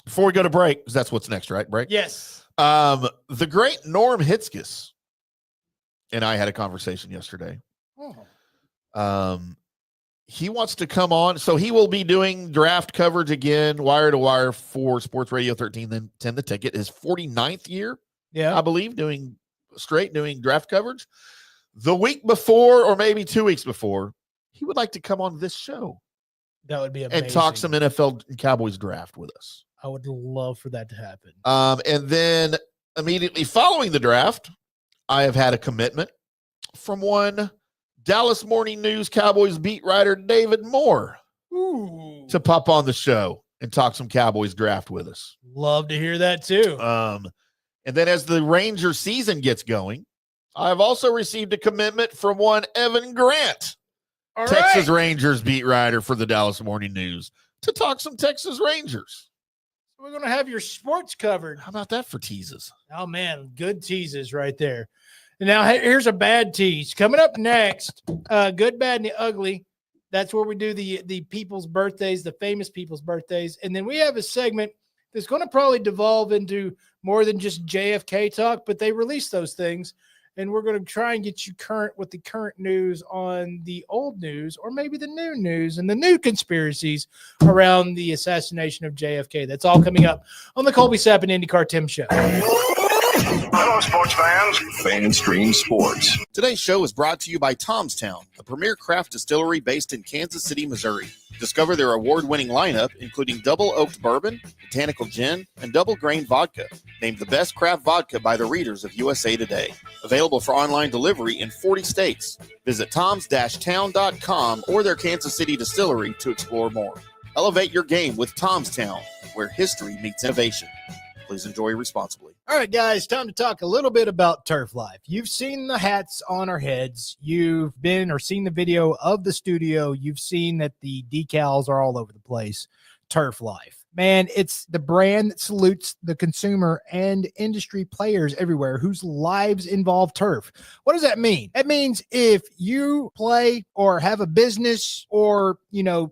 before we go to break, because that's what's next, right? Break? Yes. The great Norm Hitzges and I had a conversation yesterday. Oh. He wants to come on. So he will be doing draft coverage again, wire to wire for Sports Radio 13, then 10 the ticket. His 49th year, I believe, doing draft coverage. The week before, or maybe 2 weeks before, he would like to come on this show. That would be amazing. And talk some NFL and Cowboys draft with us. I would love for that to happen. And then immediately following the draft, I have had a commitment from one Dallas Morning News Cowboys beat writer, David Moore, to pop on the show and talk some Cowboys draft with us. Love to hear that too. And then as the Ranger season gets going, I've also received a commitment from one Evan Grant, Texas Rangers beat writer for the Dallas Morning News, to talk some Texas Rangers. We're going to have your sports covered. How about that for teases? Oh, man, good teases right there. And now here's a bad tease. Coming up next, good, bad, and the ugly. That's where we do the people's birthdays, the famous people's birthdays. And then we have a segment that's going to probably devolve into more than just JFK talk, but they release those things. And we're going to try and get you current with the current news on the old news, or maybe the new news and the new conspiracies around the assassination of JFK. That's all coming up on the Colby Sapp and IndyCarTim show. Hello, sports fans. FanStream Sports. Today's show is brought to you by Tom's Town, a premier craft distillery based in Kansas City, Missouri. Discover their award-winning lineup, including double oaked bourbon, botanical gin, and double grain vodka. Named the best craft vodka by the readers of USA Today. Available for online delivery in 40 states. Visit toms-town.com or their Kansas City distillery to explore more. Elevate your game with Tom's Town, where history meets innovation. Please enjoy responsibly. All right, guys, time to talk a little bit about Turf Life. You've seen the hats on our heads. You've been or seen the video of the studio. You've seen that the decals are all over the place. Turf Life. Man, it's the brand that salutes the consumer and industry players everywhere whose lives involve turf. What does that mean? That means if you play or have a business or,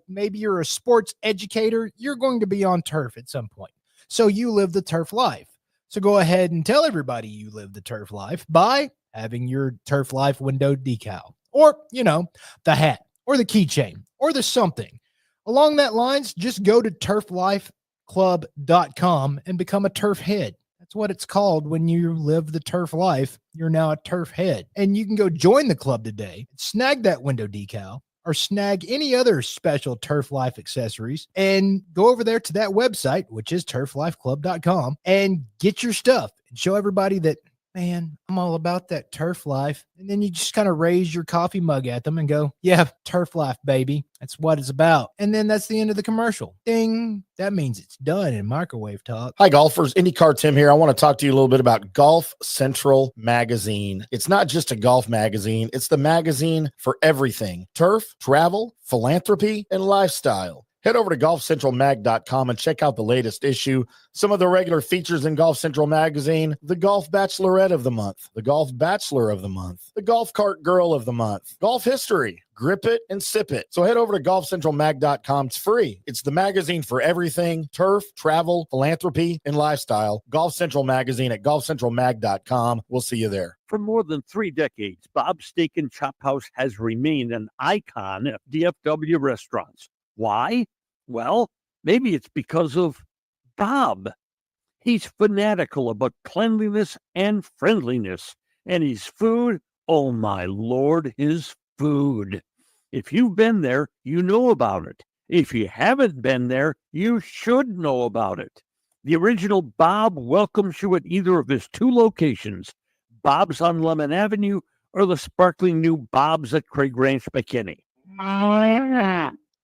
maybe you're a sports educator, you're going to be on turf at some point. So you live the turf life. So go ahead and tell everybody you live the turf life by having your Turf Life window decal or, the hat or the keychain or the something. Along that lines, just go to turflifeclub.com and become a turf head. That's what it's called when you live the turf life. You're now a turf head. And you can go join the club today, snag that window decal, or snag any other special Turf Life accessories and go over there to that website, which is turflifeclub.com, and get your stuff and show everybody that, man, I'm all about that turf life. And then you just kind of raise your coffee mug at them and go, yeah, turf life, baby. That's what it's about. And then that's the end of the commercial. Ding. That means it's done in microwave talk. Hi, golfers. IndyCarTim here. I want to talk to you a little bit about Golf Central Magazine. It's not just a golf magazine. It's the magazine for everything: turf, travel, philanthropy, and lifestyle. Head over to golfcentralmag.com and check out the latest issue. Some of the regular features in Golf Central Magazine: the Golf Bachelorette of the Month, the Golf Bachelor of the Month, the Golf Cart Girl of the Month, Golf History, Grip It and Sip It. So head over to golfcentralmag.com. It's free. It's the magazine for everything: turf, travel, philanthropy, and lifestyle. Golf Central Magazine at golfcentralmag.com. We'll see you there. For more than 3 decades, Bob's Steak and Chop House has remained an icon of DFW restaurants. Why? Well, maybe it's because of Bob. He's fanatical about cleanliness and friendliness, and his food, oh my Lord, his food. If you've been there, you know about it. If you haven't been there, you should know about it. The original Bob welcomes you at either of his 2 locations, Bob's on Lemon Avenue or the sparkling new Bob's at Craig Ranch McKinney.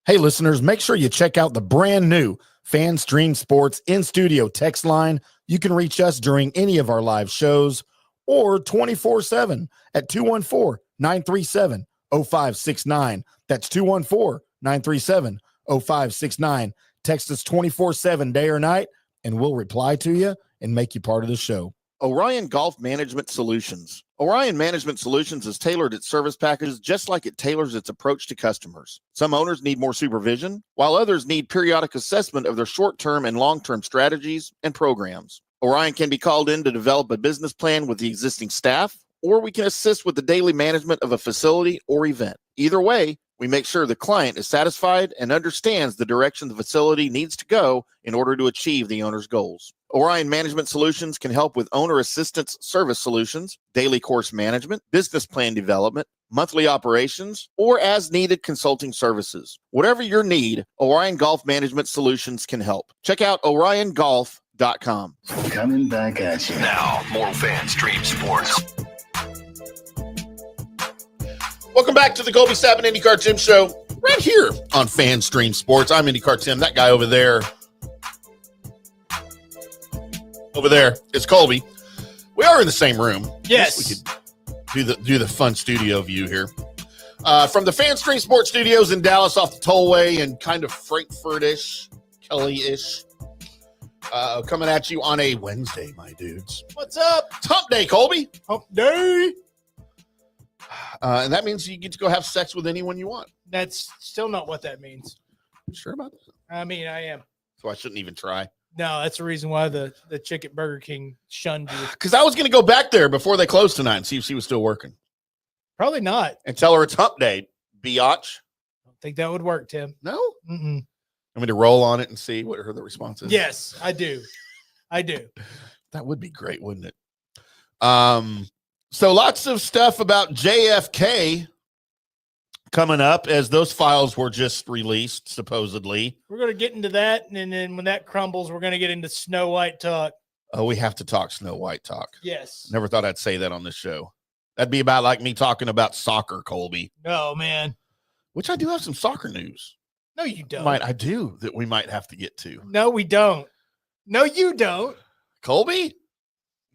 Hey, listeners, make sure you check out the brand new FanStream Sports in-studio text line. You can reach us during any of our live shows or 24/7 at 214-937-0569. That's 214-937-0569. Text us 24/7, day or night, and we'll reply to you and make you part of the show. Orion Golf Management Solutions. Orion Management Solutions has tailored its service packages just like it tailors its approach to customers. Some owners need more supervision, while others need periodic assessment of their short-term and long-term strategies and programs. Orion can be called in to develop a business plan with the existing staff, or we can assist with the daily management of a facility or event. Either way, we make sure the client is satisfied and understands the direction the facility needs to go in order to achieve the owner's goals. Orion Management Solutions can help with owner assistance service solutions, daily course management, business plan development, monthly operations, or as needed consulting services. Whatever your need, Orion Golf Management Solutions can help. Check out oriongolf.com. Coming back at you. Now, more FanStream Sports. Welcome back to the Colby Sapp IndyCarTim show, right here on FanStream Sports. I'm IndyCarTim. That guy over there is Colby. We are in the same room. Yes. We could do the fun studio view here. From the FanStream Sports Studios in Dallas off the tollway and kind of Frankfurt-ish, Kelly-ish. Coming at you on a Wednesday, my dudes. What's up? It's hump day, Colby. Hump day. And that means you get to go have sex with anyone you want. That's still not what that means. You sure about that? I mean, I am. So I shouldn't even try. No, that's the reason why the chick at Burger King shunned you. Because I was going to go back there before they closed tonight and see if she was still working. Probably not. And tell her it's hump day, biatch. I don't think that would work, Tim. No? Mm-mm. I'm going to roll on it and see what the response is. Yes, I do. That would be great, wouldn't it? So lots of stuff about JFK coming up as those files were just released, supposedly. We're going to get into that, and then when that crumbles, we're going to get into Snow White talk. Oh, we have to talk Snow White talk. Yes. Never thought I'd say that on this show. That'd be about like me talking about soccer, Colby. No, man. Which I do have some soccer news. No, you don't. I do that we might have to get to. No, we don't. No, you don't. Colby?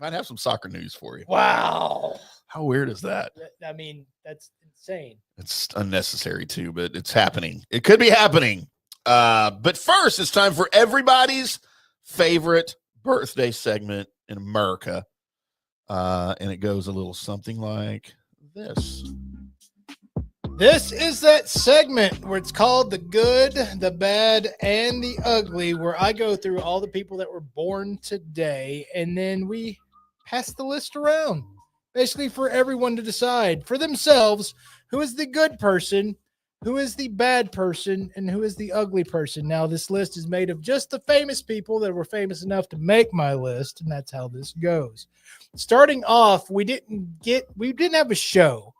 Might have some soccer news for you. Wow. How weird is that? I mean, that's insane. It's unnecessary too, but it's happening. It could be happening. But first, it's time for everybody's favorite birthday segment in America. And it goes a little something like this. This is that segment where it's called The Good, the Bad, and the Ugly, where I go through all the people that were born today, and then we pass the list around, basically for everyone to decide for themselves who is the good person, who is the bad person, and who is the ugly person. Now, this list is made of just the famous people that were famous enough to make my list, and that's how this goes. Starting off, we didn't have a show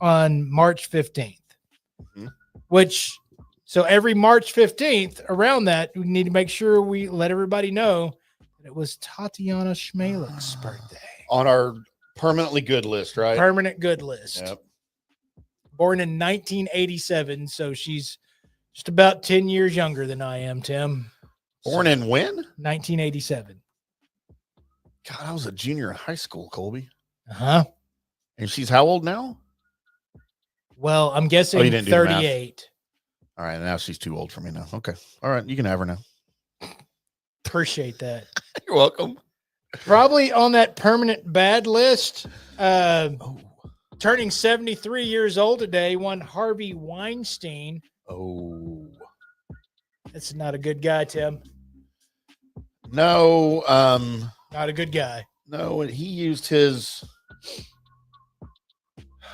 on March 15th, so every March 15th around that, we need to make sure we let everybody know that it was Tatiana Schmalick's birthday. On our permanently good list, right? Permanent good list. Yep. Born in 1987, so she's just about 10 years younger than I am, Tim. Born in when? 1987. God, I was a junior in high school, Colby. Uh-huh. And she's how old now? Well, I'm guessing you didn't do the math. 38. All right, now she's too old for me now. Okay. All right, you can have her now. Appreciate that. You're welcome. Probably on that permanent bad list. Turning 73 years old today, one Harvey Weinstein. Oh. That's not a good guy, Tim. No. Not a good guy. No, he used his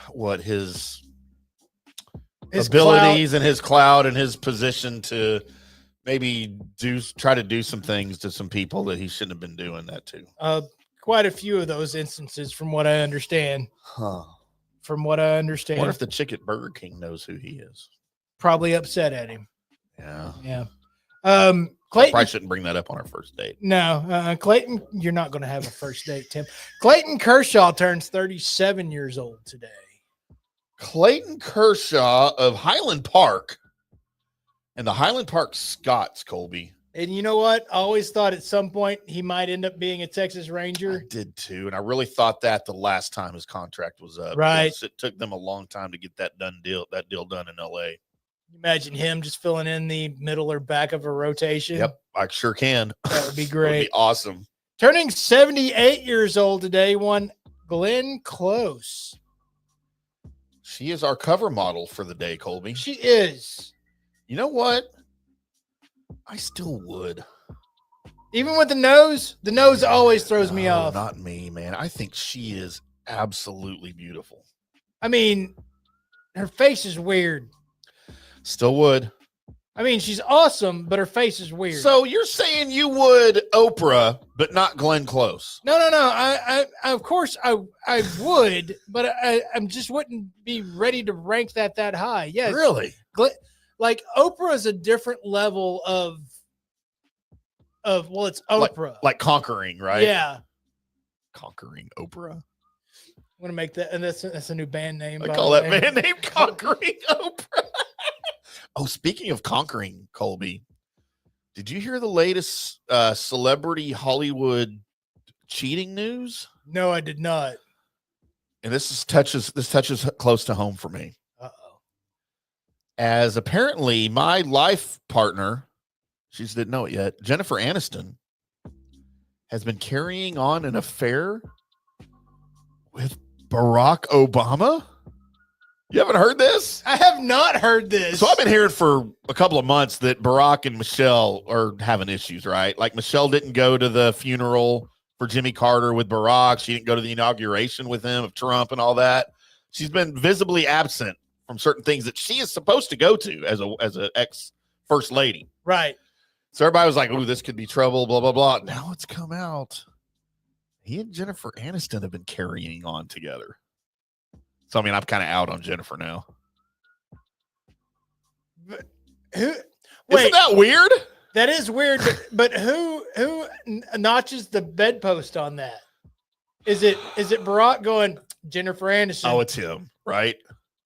abilities clout. And his clout and his position to maybe try to do some things to some people that he shouldn't have been doing that to. Quite a few of those instances, from what I understand. Huh. From what I understand. What if the chick at Burger King knows who he is? Probably upset at him. Yeah. Yeah. Clayton, I probably shouldn't bring that up on our first date. No, Clayton, you're not going to have a first date, Tim. Clayton Kershaw turns 37 years old today. Clayton Kershaw of Highland Park and the Highland Park Scots, Colby. And you know what? I always thought at some point he might end up being a Texas Ranger. I did too. And I really thought that the last time his contract was up. Right. It took them a long time to get that deal done in LA. Imagine him just filling in the middle or back of a rotation. Yep, I sure can. That would be great. That would be awesome. Turning 78 years old today, one Glenn Close. She is our cover model for the day, Colby. She is. You know what? I still would. Even with the nose always throws me off. Not me, man. I think she is absolutely beautiful. I mean, her face is weird. Still would. I mean, she's awesome, but her face is weird. So you're saying you would Oprah, but not Glenn Close? No. I of course I would, but I just wouldn't be ready to rank that high. Yes, really. Like Oprah is a different level of well, it's Oprah, like conquering, right? Yeah, conquering Oprah. I'm gonna make that, and that's a new band name. I call that band name Conquering Oprah. Oh, speaking of conquering, Colby, did you hear the latest celebrity Hollywood cheating news? No, I did not. And this touches close to home for me. Uh-oh. As apparently my life partner, she just didn't know it yet, Jennifer Aniston, has been carrying on an affair with Barack Obama. You haven't heard this? I have not heard this. So I've been hearing for a couple of months that Barack and Michelle are having issues, right? Like Michelle didn't go to the funeral for Jimmy Carter with Barack. She didn't go to the inauguration with him of Trump and all that. She's been visibly absent from certain things that she is supposed to go to as a ex first lady. Right. So everybody was like, "Oh, this could be trouble, blah, blah, blah." Now it's come out. He and Jennifer Aniston have been carrying on together. So, I mean, I'm kind of out on Jennifer now. But Isn't that weird? That is weird, but who notches the bedpost on that? Is it Barack going, Jennifer Aniston? Oh, it's him, right?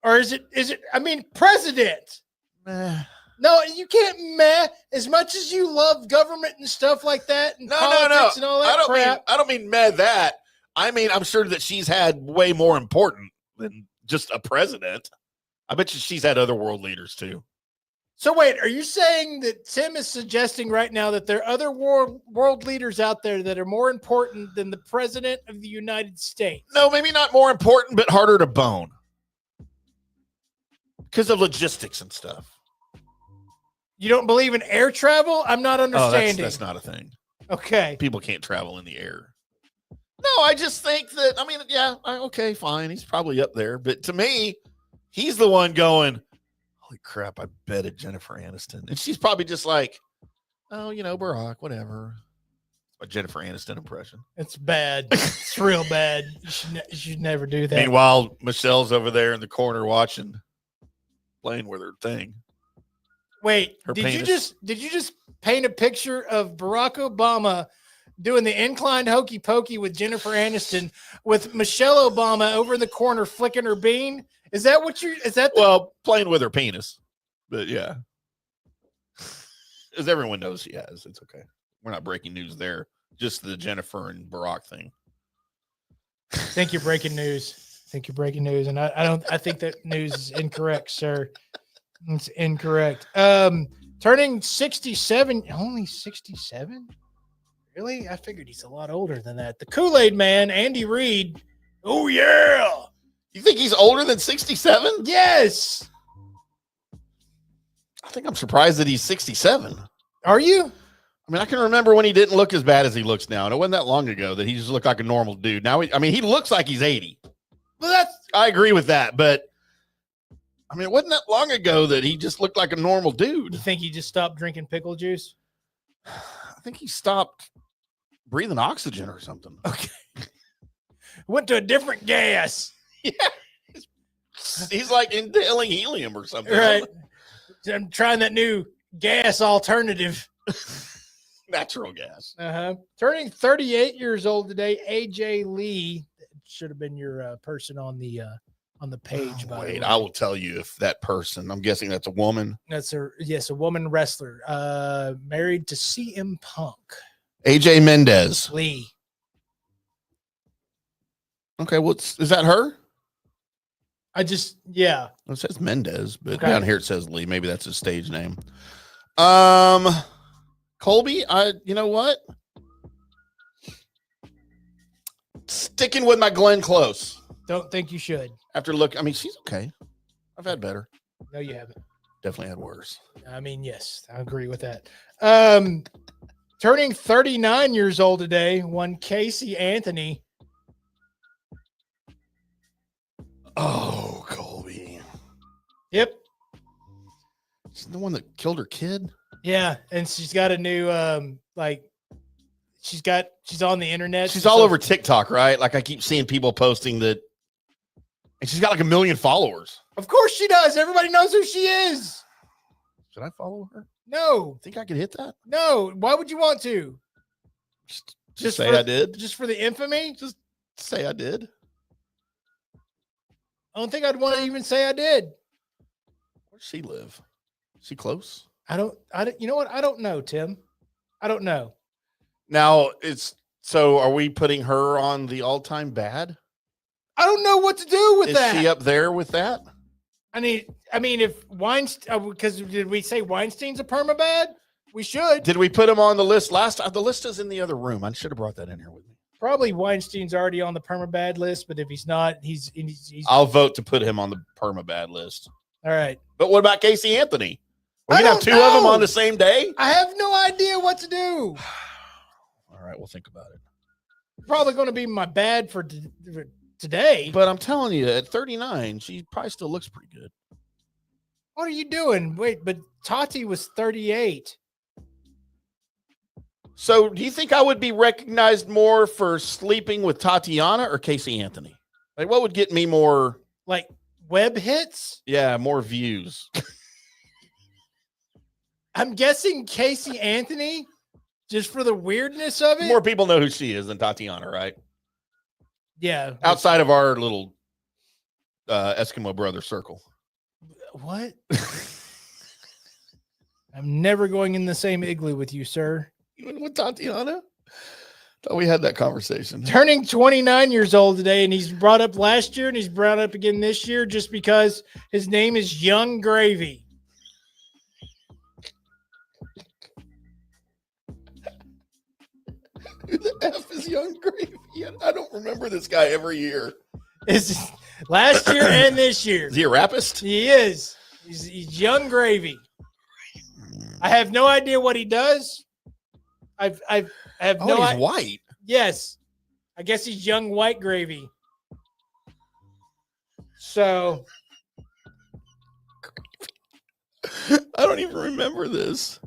Or is it I mean, president? No, No, you can't meh as much as you love government and stuff like that and politics and all that crap. I don't mean meh that. I mean, I'm sure that she's had way more important than just a president. I bet you she's had other world leaders too. So wait, are you saying that Tim is suggesting right now that there are other world leaders out there that are more important than the president of the United States? No, maybe not more important, but harder to bone because of logistics and stuff. You don't believe in air travel? I'm not understanding. That's not a thing. Okay. People can't travel in the air. No, I just think that, I mean, yeah, okay, fine. He's probably up there. But to me, he's the one going, holy crap, I betted Jennifer Aniston. And she's probably just like, oh, Barack, whatever. A Jennifer Aniston impression. It's bad. It's real bad. You should never do that. Meanwhile, Michelle's over there in the corner watching, playing with her thing. Wait, did you just paint a picture of Barack Obama doing the inclined hokey pokey with Jennifer Aniston with Michelle Obama over in the corner flicking her bean? Is that what well, playing with her penis. But yeah. As everyone knows she has. It's okay. We're not breaking news there. Just the Jennifer and Barack thing. Think you're breaking news. And I think that news is incorrect, sir. It's incorrect. Turning 67, only 67? Really? I figured he's a lot older than that. The Kool-Aid Man, Andy Reid. Oh, yeah. You think he's older than 67? Yes. I think I'm surprised that he's 67. Are you? I mean, I can remember when he didn't look as bad as he looks now. And it wasn't that long ago that he just looked like a normal dude. Now, he looks like he's 80. Well, I agree with that. But, I mean, it wasn't that long ago that he just looked like a normal dude. You think he just stopped drinking pickle juice? I think he stopped breathing oxygen or something. Okay. Went to a different gas. Yeah. He's like inhaling helium or something. Right. I'm trying that new gas alternative. Natural gas. Turning 38 years old today, AJ Lee. Should have been your person on the page. Wait, I will tell you if that person, I'm guessing that's a woman. That's a woman wrestler. Married to CM Punk. AJ Mendez. Lee. Okay, is that her? Yeah. It says Mendez, but okay. Down here it says Lee. Maybe that's his stage name. Colby, you know what? Sticking with my Glenn Close. Don't think you should. She's okay. I've had better. No, you haven't. Definitely had worse. Yes, I agree with that. Turning 39 years old today, one Casey Anthony. Oh, Colby. Yep. She's the one that killed her kid? Yeah, and she's got a new she's on the internet. She's all over TikTok, right? Like I keep seeing people posting that, and she's got like 1 million followers. Of course she does. Everybody knows who she is. Should I follow her? No. Think I could hit that? No. Why would you want to? Just say I did. Just for the infamy? Just say I did. I don't think I'd want to even say I did. Where does she live? Is she close? I don't, you know what? I don't know, Tim. I don't know. Now so are we putting her on the all-time bad? I don't know what to do with that. Is she up there with that? I mean, if Weinstein, because did we say Weinstein's a permabad? We should. Did we put him on the list last time? The list is in the other room. I should have brought that in here with me. Probably Weinstein's already on the permabad list, but if he's not, he's I'll vote to put him on the permabad list. All right. But what about Casey Anthony? We can have two know. of them on the same day? I have no idea what to do. All right, we'll think about it. Probably going to be my bad for today. But I'm telling you, at 39, she probably still looks pretty good. What are you doing? Wait, but Tati was 38. So do you think I would be recognized more for sleeping with Tatiana or Casey Anthony? Like, what would get me more? Like web hits? Yeah, more views. I'm guessing Casey Anthony, just for the weirdness of it. More people know who she is than Tatiana, right? Yeah. Outside of our little Eskimo brother circle. What? I'm never going in the same igloo with you, sir. Even with Tatiana? Thought we had that conversation. Turning 29 years old today, and he's brought up last year, and he's brought up again this year just because his name is Young Gravy. Who the F is Young Gravy? I don't remember this guy every year. It's last year and this year. Is he a rapist? He is. He's Young Gravy. I have no idea what he does. I have no he's idea. white. Yes. I guess he's Young White Gravy. So I don't even remember this.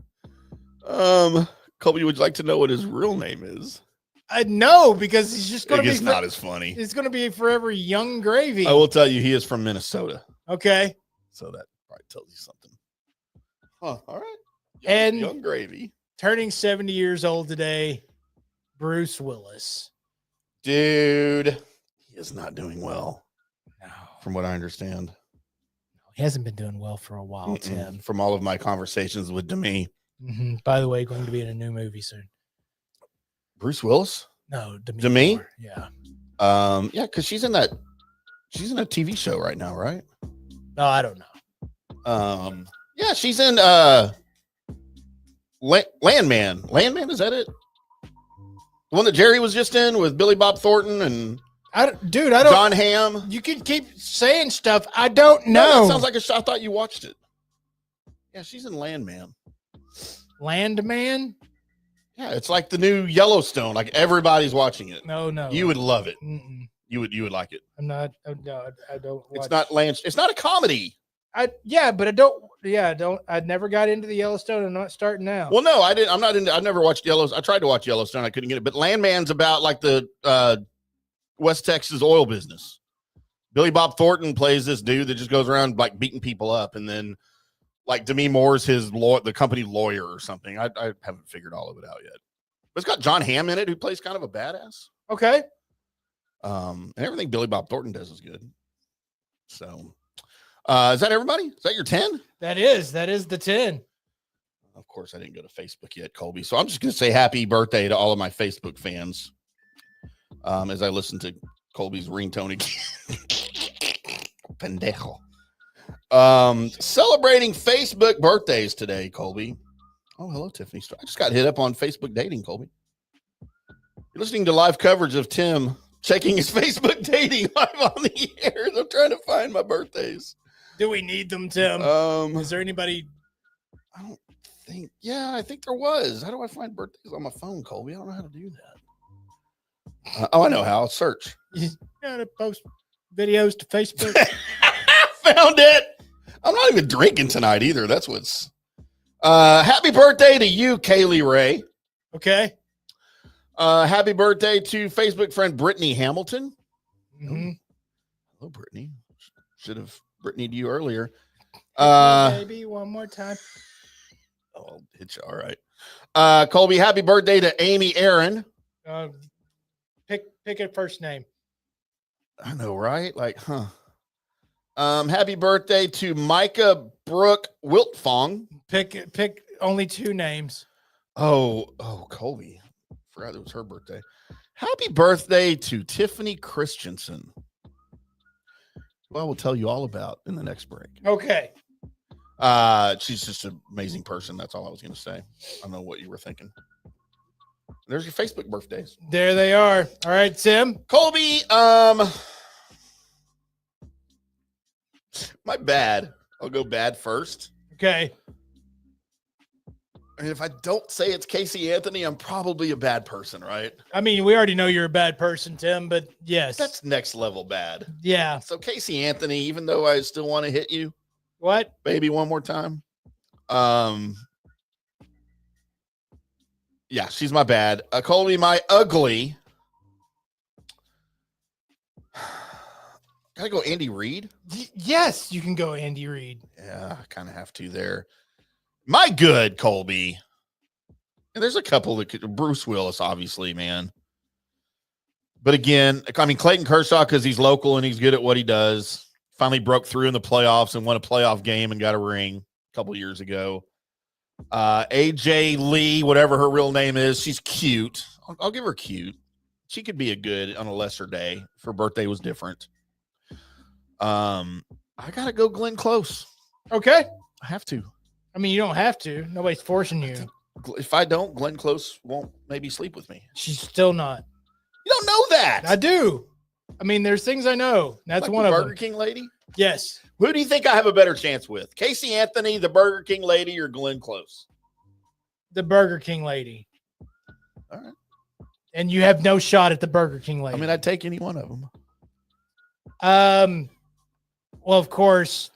Colby, would you like to know what his real name is? I know because he's just going to be. It's not as funny. It's going to be forever Young Gravy. I will tell you, he is from Minnesota. Okay. So that probably tells you something. Huh. All right. Young Gravy. Turning 70 years old today, Bruce Willis. Dude, he is not doing well. No. From what I understand. He hasn't been doing well for a while, Tim. From all of my conversations with Demi. Mm-hmm. By the way, going to be in a new movie soon. Bruce Willis? No, Demi? Yeah. Yeah, because she's in a TV show right now, right? No, I don't know. Yeah, she's in Landman. Landman, is that it? The one that Jerry was just in with Billy Bob Thornton and I don't. John Hamm. You can keep saying stuff. I don't know. No, that sounds like I thought you watched it. Yeah, she's in Landman. Landman? Yeah, it's like the new Yellowstone. Like everybody's watching it. No. You would love it. Mm-mm. You would like it. I'm not. No, I don't. It's not Land. It's not a comedy. But I don't. Yeah, I don't. I never got into the Yellowstone. I'm not starting now. Well, no, I didn't. I'm not into. I've never watched Yellowstone. I tried to watch Yellowstone. I couldn't get it. But Landman's about like the West Texas oil business. Billy Bob Thornton plays this dude that just goes around like beating people up, and then like Demi Moore's the company lawyer or something. I haven't figured all of it out yet. But it's got John Hamm in it, who plays kind of a badass. Okay. And everything Billy Bob Thornton does is good. So, is that everybody? Is that your 10? That is the 10. Of course, I didn't go to Facebook yet, Colby. So I'm just going to say happy birthday to all of my Facebook fans. As I listen to Colby's ringtone again. Pendejo. Celebrating Facebook birthdays today, Colby. Oh, hello, Tiffany. I just got hit up on Facebook dating, Colby. You're listening to live coverage of Tim checking his Facebook dating live on the air. I'm trying to find my birthdays. Do we need them, Tim? Is there anybody? I don't think. Yeah, I think there was. How do I find birthdays on my phone, Colby? I don't know how to do that. I know how. Search. You gotta post videos to Facebook. Found it. I'm not even drinking tonight either. That's what's. Happy birthday to you, Kaylee Ray. Okay. Happy birthday to Facebook friend Brittany Hamilton. Mm-hmm. Hello, Brittany. Should have Brittany to you earlier. Maybe one more time. I'll hit you. All right. Colby, happy birthday to Amy Aaron. Pick a first name. I know, right? Like, huh. Happy birthday to Micah Brooke Wiltfong. Pick only two names. Oh, Colby. Forgot it was her birthday. Happy birthday to Tiffany Christensen, who I will tell you all about in the next break. Okay. She's just an amazing person. That's all I was going to say. I don't know what you were thinking. There's your Facebook birthdays. There they are. All right, Tim. Colby, my bad. I'll go bad first. Okay. And if I don't say it's Casey Anthony, I'm probably a bad person, right? I mean, we already know you're a bad person, Tim, but yes. That's next level bad. Yeah. So Casey Anthony, even though I still want to hit you. What? Maybe one more time. Yeah, she's my bad. Colby, my ugly. Gotta go Andy Reid. Yes, you can go Andy Reid. Yeah, I kind of have to there. My good, Colby. And there's a couple that could. Bruce Willis, obviously, man. But again, I mean, Clayton Kershaw, because he's local and he's good at what he does. Finally broke through in the playoffs and won a playoff game and got a ring a couple years ago. AJ Lee, whatever her real name is, she's cute. I'll give her cute. She could be a good on a lesser day if her birthday was different. I gotta go Glenn Close. Okay. I have to. I mean, you don't have to. Nobody's forcing you. If I don't, Glenn Close won't maybe sleep with me. She's still not. You don't know that. I do. I mean, there's things I know. That's like one the of Burger them. King lady? Yes. Who do you think I have a better chance with? Casey Anthony, the Burger King lady, or Glenn Close? The Burger King lady. All right. And you have no shot at the Burger King lady. I mean, I'd take any one of them. Well, of course,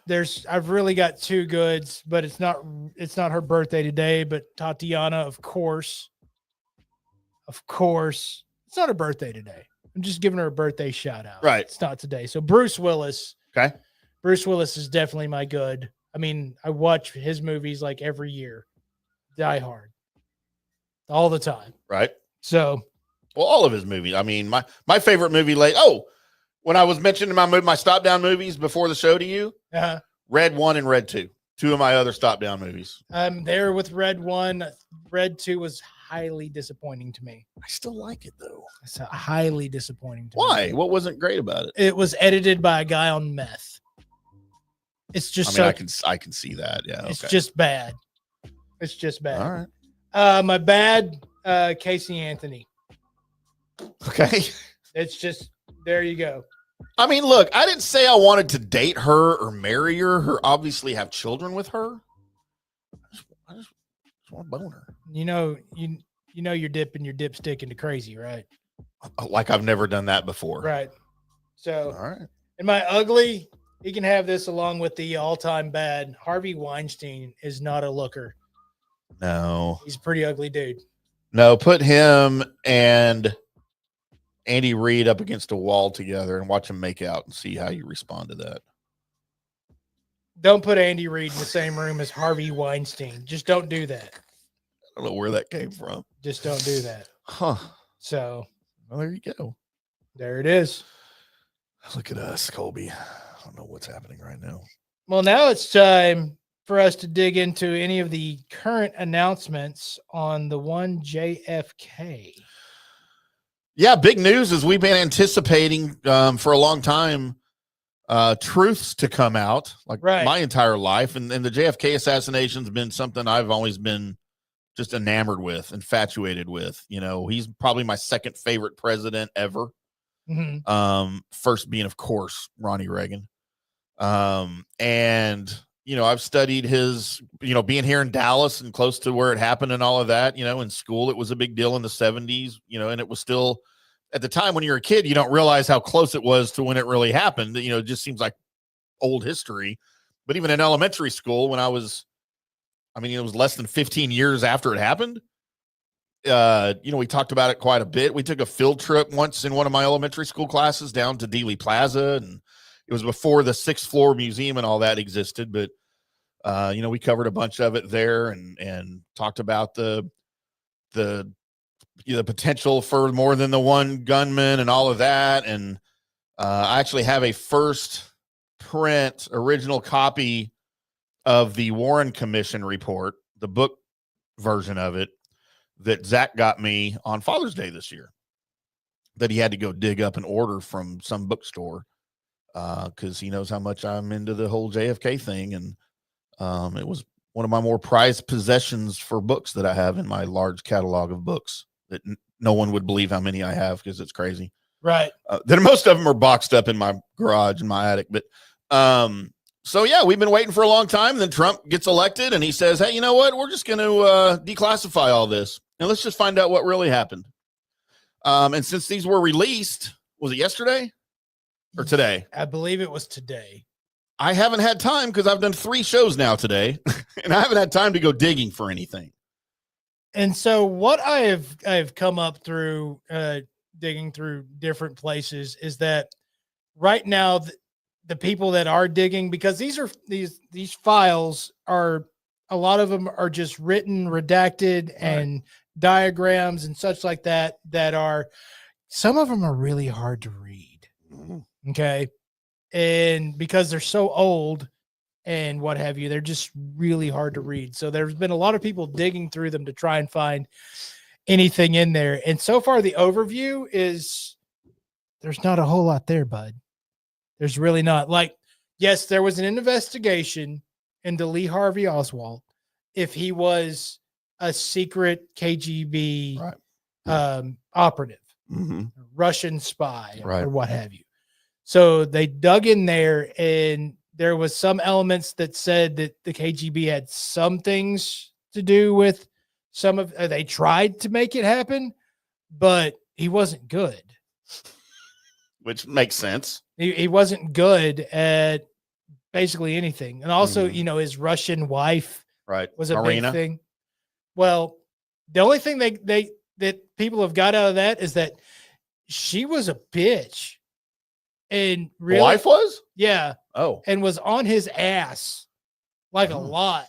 I've really got two goods, but it's not her birthday today, but Tatiana, of course. Of course. It's not her birthday today. I'm just giving her a birthday shout out. Right. It's not today. So Bruce Willis. Okay. Bruce Willis is definitely my good. I mean, I watch his movies like every year. Die Hard. All the time. Right. So. Well, all of his movies. I mean, my favorite movie when I was mentioning my stop down movies before the show to you, Red 1 and Red 2, two of my other stop down movies. I'm there with Red 1. Red 2 was highly disappointing to me. I still like it though. It's highly disappointing to me. Why? What wasn't great about it? It was edited by a guy on meth. It's just I can see that. Yeah. It's just bad. It's just bad. All right. My bad, Casey Anthony. Okay. It's just, there you go. I mean, look, I didn't say I wanted to date her or marry her or obviously have children with her. I just want to bone her. You know you're dipping your dipstick into crazy, right? Like I've never done that before. Right. So, all right. And my ugly, he can have this along with the all-time bad. Harvey Weinstein is not a looker. No. He's a pretty ugly dude. No, put him and Andy Reid up against a wall together and watch them make out and see how you respond to that. Don't put Andy Reid in the same room as Harvey Weinstein. Just don't do that. I don't know where that came from. Just don't do that. Huh. So, well, there you go. There it is. Look at us, Colby. I don't know what's happening right now. Well, now it's time for us to dig into any of the current announcements on the one JFK. Yeah, big news is we've been anticipating for a long time truths to come out, like my entire life. And the JFK assassination has been something I've always been just enamored with, infatuated with. You know, he's probably my second favorite president ever. Mm-hmm. First being, of course, Ronnie Reagan. And, you know, I've studied his, you know, being here in Dallas and close to where it happened and all of that, you know, in school, it was a big deal in the 70s, you know, and it was still at the time when you're a kid, you don't realize how close it was to when it really happened. You know, it just seems like old history. But even in elementary school, when it was less than 15 years after it happened. You know, we talked about it quite a bit. We took a field trip once in one of my elementary school classes down to Dealey Plaza, and it was before the 6th floor museum and all that existed. But, you know, we covered a bunch of it there and talked about the potential for more than the one gunman and all of that. And I actually have a first print original copy of the Warren Commission report, the book version of it, that Zach got me on Father's Day this year, that he had to go dig up and order from some bookstore because he knows how much I'm into the whole JFK thing. And it was one of my more prized possessions for books that I have in my large catalog of books that no one would believe how many I have because it's crazy. Right. Then most of them are boxed up in my garage, in my attic. But so, yeah, we've been waiting for a long time. And then Trump gets elected and he says, hey, you know what? We're just going to declassify all this. And let's just find out what really happened. And since these were released, was it yesterday or today? I believe it was today. I haven't had time because I've done 3 shows now today, and I haven't had time to go digging for anything. And so what I've come up through digging through different places is that right now the people that are digging, because these files are, a lot of them are just written, redacted, and diagrams and such like that are, some of them are really hard to read. Okay. And because they're so old, and what have you. They're just really hard to read. So there's been a lot of people digging through them to try and find anything in there. And so far, the overview is there's not a whole lot there, bud. There's really not. Like, yes, there was an investigation into Lee Harvey Oswald if he was a secret KGB operative, Russian spy, or what have you. So they dug in there, and there was some elements that said that the KGB had some things to do with some of. They tried to make it happen, but he wasn't good. Which makes sense. He wasn't good at basically anything, and also, his Russian wife, was a big thing. Well, the only thing that people have got out of that is that she was a bitch. And really, wife was? Yeah. Oh. And was on his ass like a lot.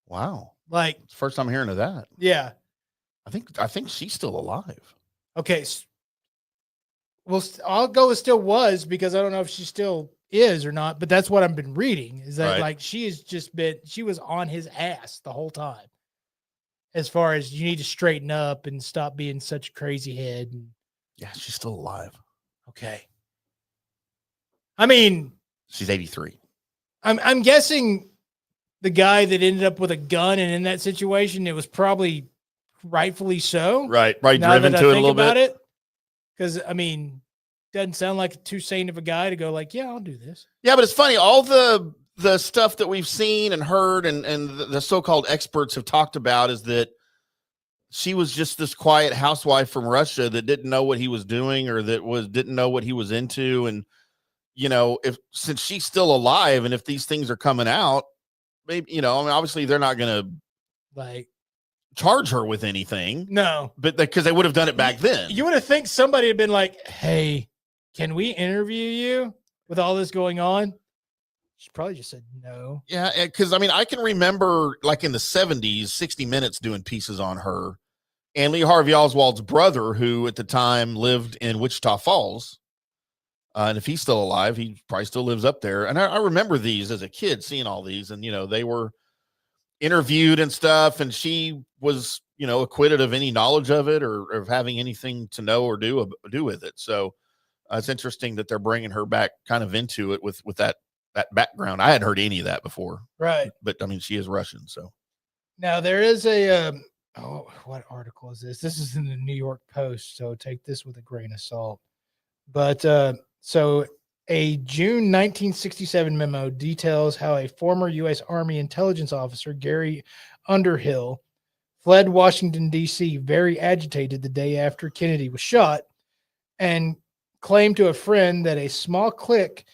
Wow. Like, it's the first time hearing of that. Yeah. I think she's still alive. Okay. Well, I'll go with still was, because I don't know if she still is or not, but that's what I've been reading, is that like she was on his ass the whole time. As far as you need to straighten up and stop being such a crazy head. Yeah, she's still alive. Okay. I mean, she's 83. I'm guessing the guy that ended up with a gun and in that situation, it was probably rightfully so. Right. Driven to it a little bit. Because, I mean, doesn't sound like too sane of a guy to go like, yeah, I'll do this. Yeah, but it's funny. All the stuff that we've seen and heard and the so-called experts have talked about is that she was just this quiet housewife from Russia that didn't know what he was doing, or didn't know what he was into. And, since she's still alive, and if these things are coming out, maybe, obviously they're not going to charge her with anything. No, but because they would have done it back then. You would have think somebody had been like, hey, can we interview you with all this going on? She probably just said no. Yeah, because I can remember like in the 70s, 60 Minutes doing pieces on her, and Lee Harvey Oswald's brother, who at the time lived in Wichita Falls. And if he's still alive, he probably still lives up there. And I remember these as a kid, seeing all these, and, they were interviewed and stuff. And she was, acquitted of any knowledge of it or of having anything to know or do with it. So it's interesting that they're bringing her back kind of into it with that background. I hadn't heard any of that before. Right. But she is Russian. So now there is a, what article is this? This is in the New York Post. So take this with a grain of salt. But, so a June 1967 memo details how a former U.S. Army intelligence officer, Gary Underhill, fled Washington, D.C., very agitated the day after Kennedy was shot, and claimed to a friend that a small clique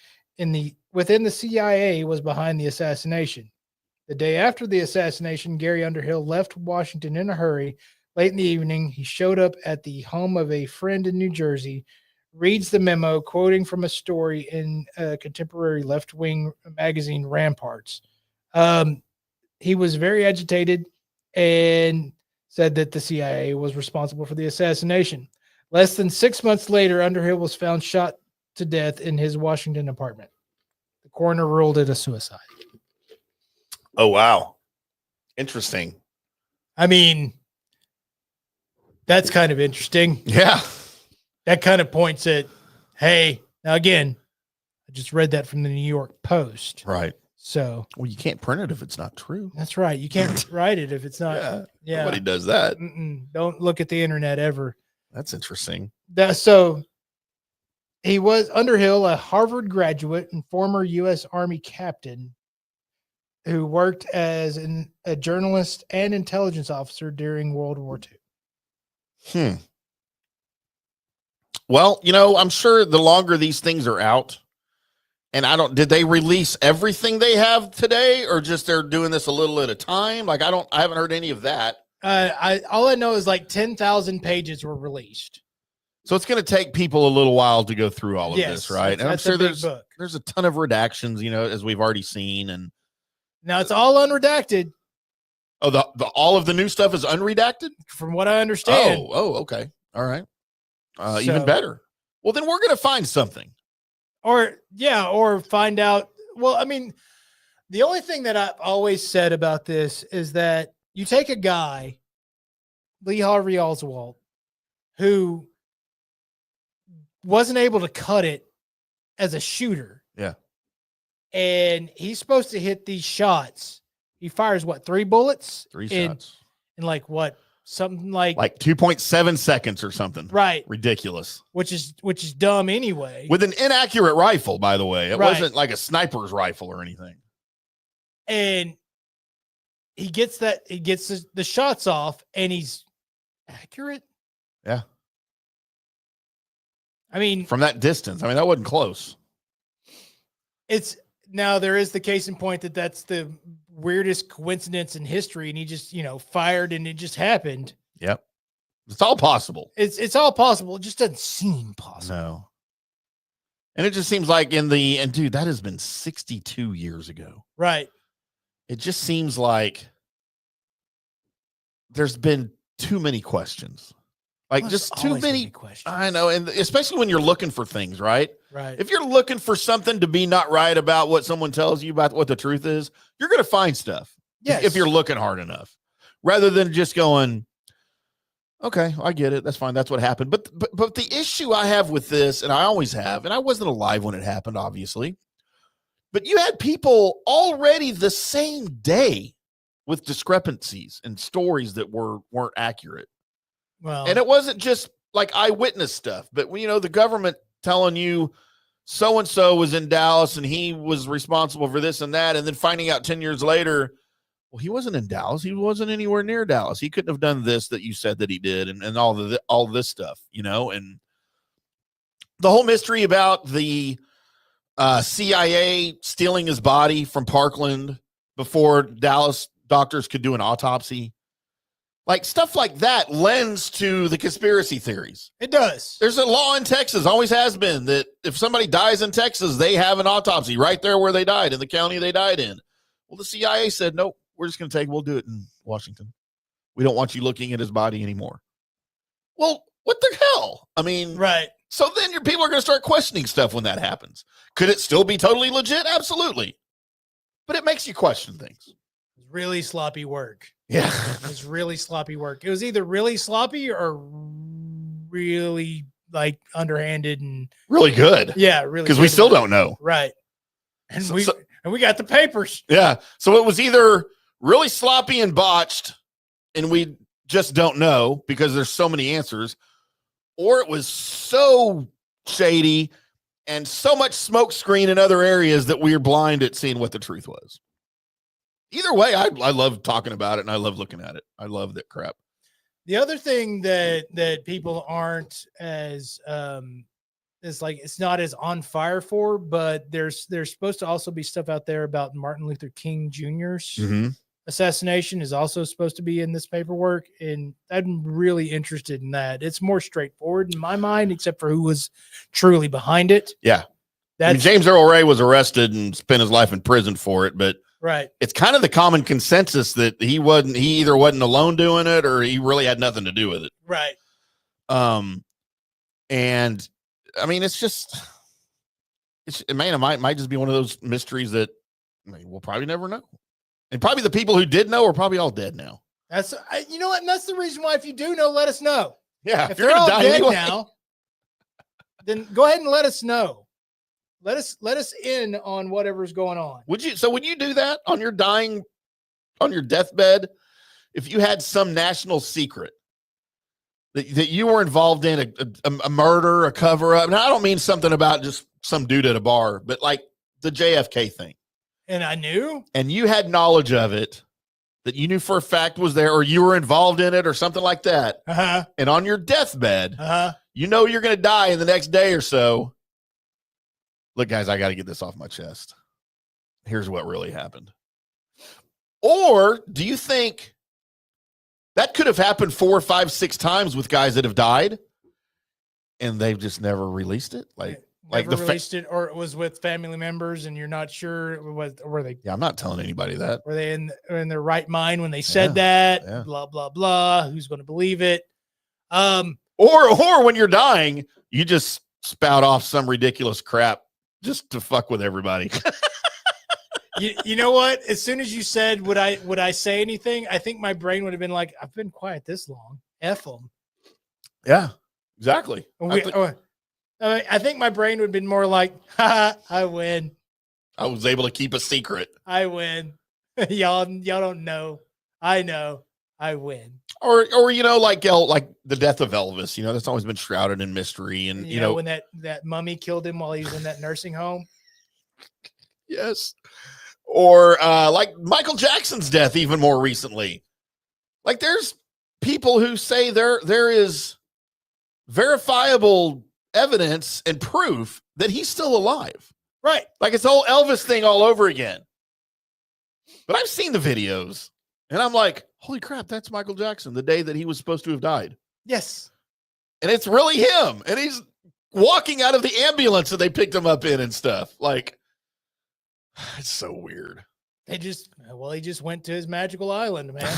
within the CIA was behind the assassination. The day after the assassination, Gary Underhill left Washington in a hurry. Late in the evening, he showed up at the home of a friend in New Jersey, reads the memo, quoting from a story in a contemporary left-wing magazine, Ramparts. He was very agitated and said that the CIA was responsible for the assassination. Less than 6 months later, Underhill was found shot to death in his Washington apartment. The coroner ruled it a suicide. Oh, wow. Interesting. I mean, that's kind of interesting. Yeah. That kind of points at, hey, now again, I just read that from the New York Post. Right. So, well, you can't print it if it's not true. That's right. You can't write it if it's not. Yeah. Nobody does that. Don't look at the internet ever. That's interesting. So he was Underhill, a Harvard graduate and former U.S. Army captain who worked as a journalist and intelligence officer during World War II. Well, I'm sure the longer these things are out, and did they release everything they have today, or just they're doing this a little at a time? Like, I haven't heard any of that. All I know is like 10,000 pages were released. So it's going to take people a little while to go through all of this, right? And I'm sure there's a ton of redactions, as we've already seen. And now it's all unredacted. Oh, all of the new stuff is unredacted? From what I understand. Oh, okay. All right. Even better. Well, then we're going to find something. Or find out. Well, I mean, The only thing that I've always said about this is that you take a guy, Lee Harvey Oswald, who wasn't able to cut it as a shooter. Yeah. And he's supposed to hit these shots. He fires 3 bullets? 3 shots. In something like 2.7 seconds or something. Right. Ridiculous. Which is dumb anyway. With an inaccurate rifle, by the way. It Right. wasn't like a sniper's rifle or anything. And he gets the shots off, and he's accurate. Yeah. I mean, from that distance. I mean, that wasn't close. Now there is the case in point that's the weirdest coincidence in history, and he just, fired and it just happened. Yep. It's all possible. It's all possible. It just doesn't seem possible. No. And it just seems like and dude, that has been 62 years ago. Right. It just seems like there's been too many questions. Like just too many questions. I know. And especially when you're looking for things, right? Right. If you're looking for something to be not right about what someone tells you about what the truth is, you're going to find stuff. Yes. If you're looking hard enough, rather than just going, okay, I get it. That's fine. That's what happened. But the issue I have with this, and I always have, and I wasn't alive when it happened, obviously, but you had people already the same day with discrepancies and stories that weren't accurate. Well, and it wasn't just like eyewitness stuff, but the government telling you so-and-so was in Dallas and he was responsible for this and that. And then finding out 10 years later, well, he wasn't in Dallas. He wasn't anywhere near Dallas. He couldn't have done this that you said that he did. And all this stuff, and the whole mystery about the CIA stealing his body from Parkland before Dallas doctors could do an autopsy. Like stuff like that lends to the conspiracy theories. It does. There's a law in Texas, always has been, that if somebody dies in Texas, they have an autopsy right there where they died, in the county they died in. Well, the CIA said, nope, we're just going to we'll do it in Washington. We don't want you looking at his body anymore. Well, what the hell? I mean, right. So then your people are going to start questioning stuff when that happens. Could it still be totally legit? Absolutely. But it makes you question things. Really sloppy work. Yeah. It was really sloppy work. It was either really sloppy or really underhanded and really good. Yeah, really. Because we still don't know. Right. And we got the papers. Yeah. So it was either really sloppy and botched, and we just don't know because there's so many answers, or it was so shady and so much smoke screen in other areas that we are blind at seeing what the truth was. Either way, I love talking about it and I love looking at it. I love that crap. The other thing that people aren't as it's not as on fire for, but there's supposed to also be stuff out there about Martin Luther King Jr.'s assassination is also supposed to be in this paperwork, and I'm really interested in that. It's more straightforward in my mind, except for who was truly behind it. Yeah, James Earl Ray was arrested and spent his life in prison for it, but. Right. It's kind of the common consensus that he either wasn't alone doing it or he really had nothing to do with it. Right. And I mean, it might just be one of those mysteries that we'll probably never know. And probably the people who did know are probably all dead now. You know what? And that's the reason why, if you do know, let us know. Yeah. If they're all dead now, then go ahead and let us know. Let us in on whatever's going on. Would you do that on your deathbed? If you had some national secret that you were involved in a murder, a cover up. Now, I don't mean something about just some dude at a bar, but like the JFK thing. And I knew, and you had knowledge of it, that you knew for a fact was there, or you were involved in it or something like that. And on your deathbed, you're going to die in the next day or so. Look, guys, I got to get this off my chest. Here's what really happened. Or do you think that could have happened 4, 5, 6 times with guys that have died and they've just never released it? Released it, or it was with family members and you're not sure were they? Yeah, I'm not telling anybody that. Were they in their right mind when they said that? Yeah. Blah, blah, blah. Who's going to believe it? Or when you're dying, you just spout off some ridiculous crap just to fuck with everybody. You know what? As soon as you said, would I say anything? I think my brain would have been like, I've been quiet this long. F them. Yeah, exactly. I think my brain would have been more like, I win. I was able to keep a secret. I win. y'all don't know. I know. I win. Or like the death of Elvis, that's always been shrouded in mystery. And you know when that mummy killed him while he was in that nursing home. Yes. Or like Michael Jackson's death even more recently. Like there's people who say there is verifiable evidence and proof that he's still alive. Right. Like it's the whole Elvis thing all over again. But I've seen the videos and I'm like, holy crap, that's Michael Jackson, the day that he was supposed to have died. Yes. And it's really him. And he's walking out of the ambulance that they picked him up in and stuff. Like, it's so weird. He just went to his magical island, man,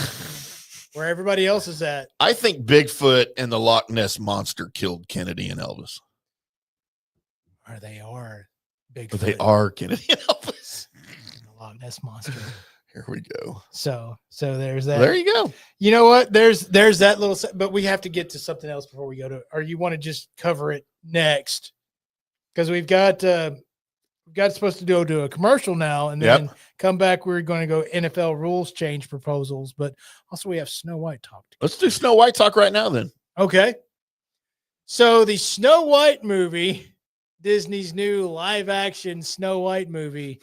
where everybody else is at. I think Bigfoot and the Loch Ness Monster killed Kennedy and Elvis. Or they are Bigfoot. But they are Kennedy and Elvis. The Loch Ness Monster. Here we go. So there's that. There you go. You know what? There's that little, but we have to get to something else before we go to, or you want to just cover it next? Because we've got supposed to go to a commercial now and then come back. We're going to go NFL rules change proposals, but also we have Snow White talk. Let's do Snow White talk right now then. Okay. So the Snow White movie, Disney's new live action Snow White movie,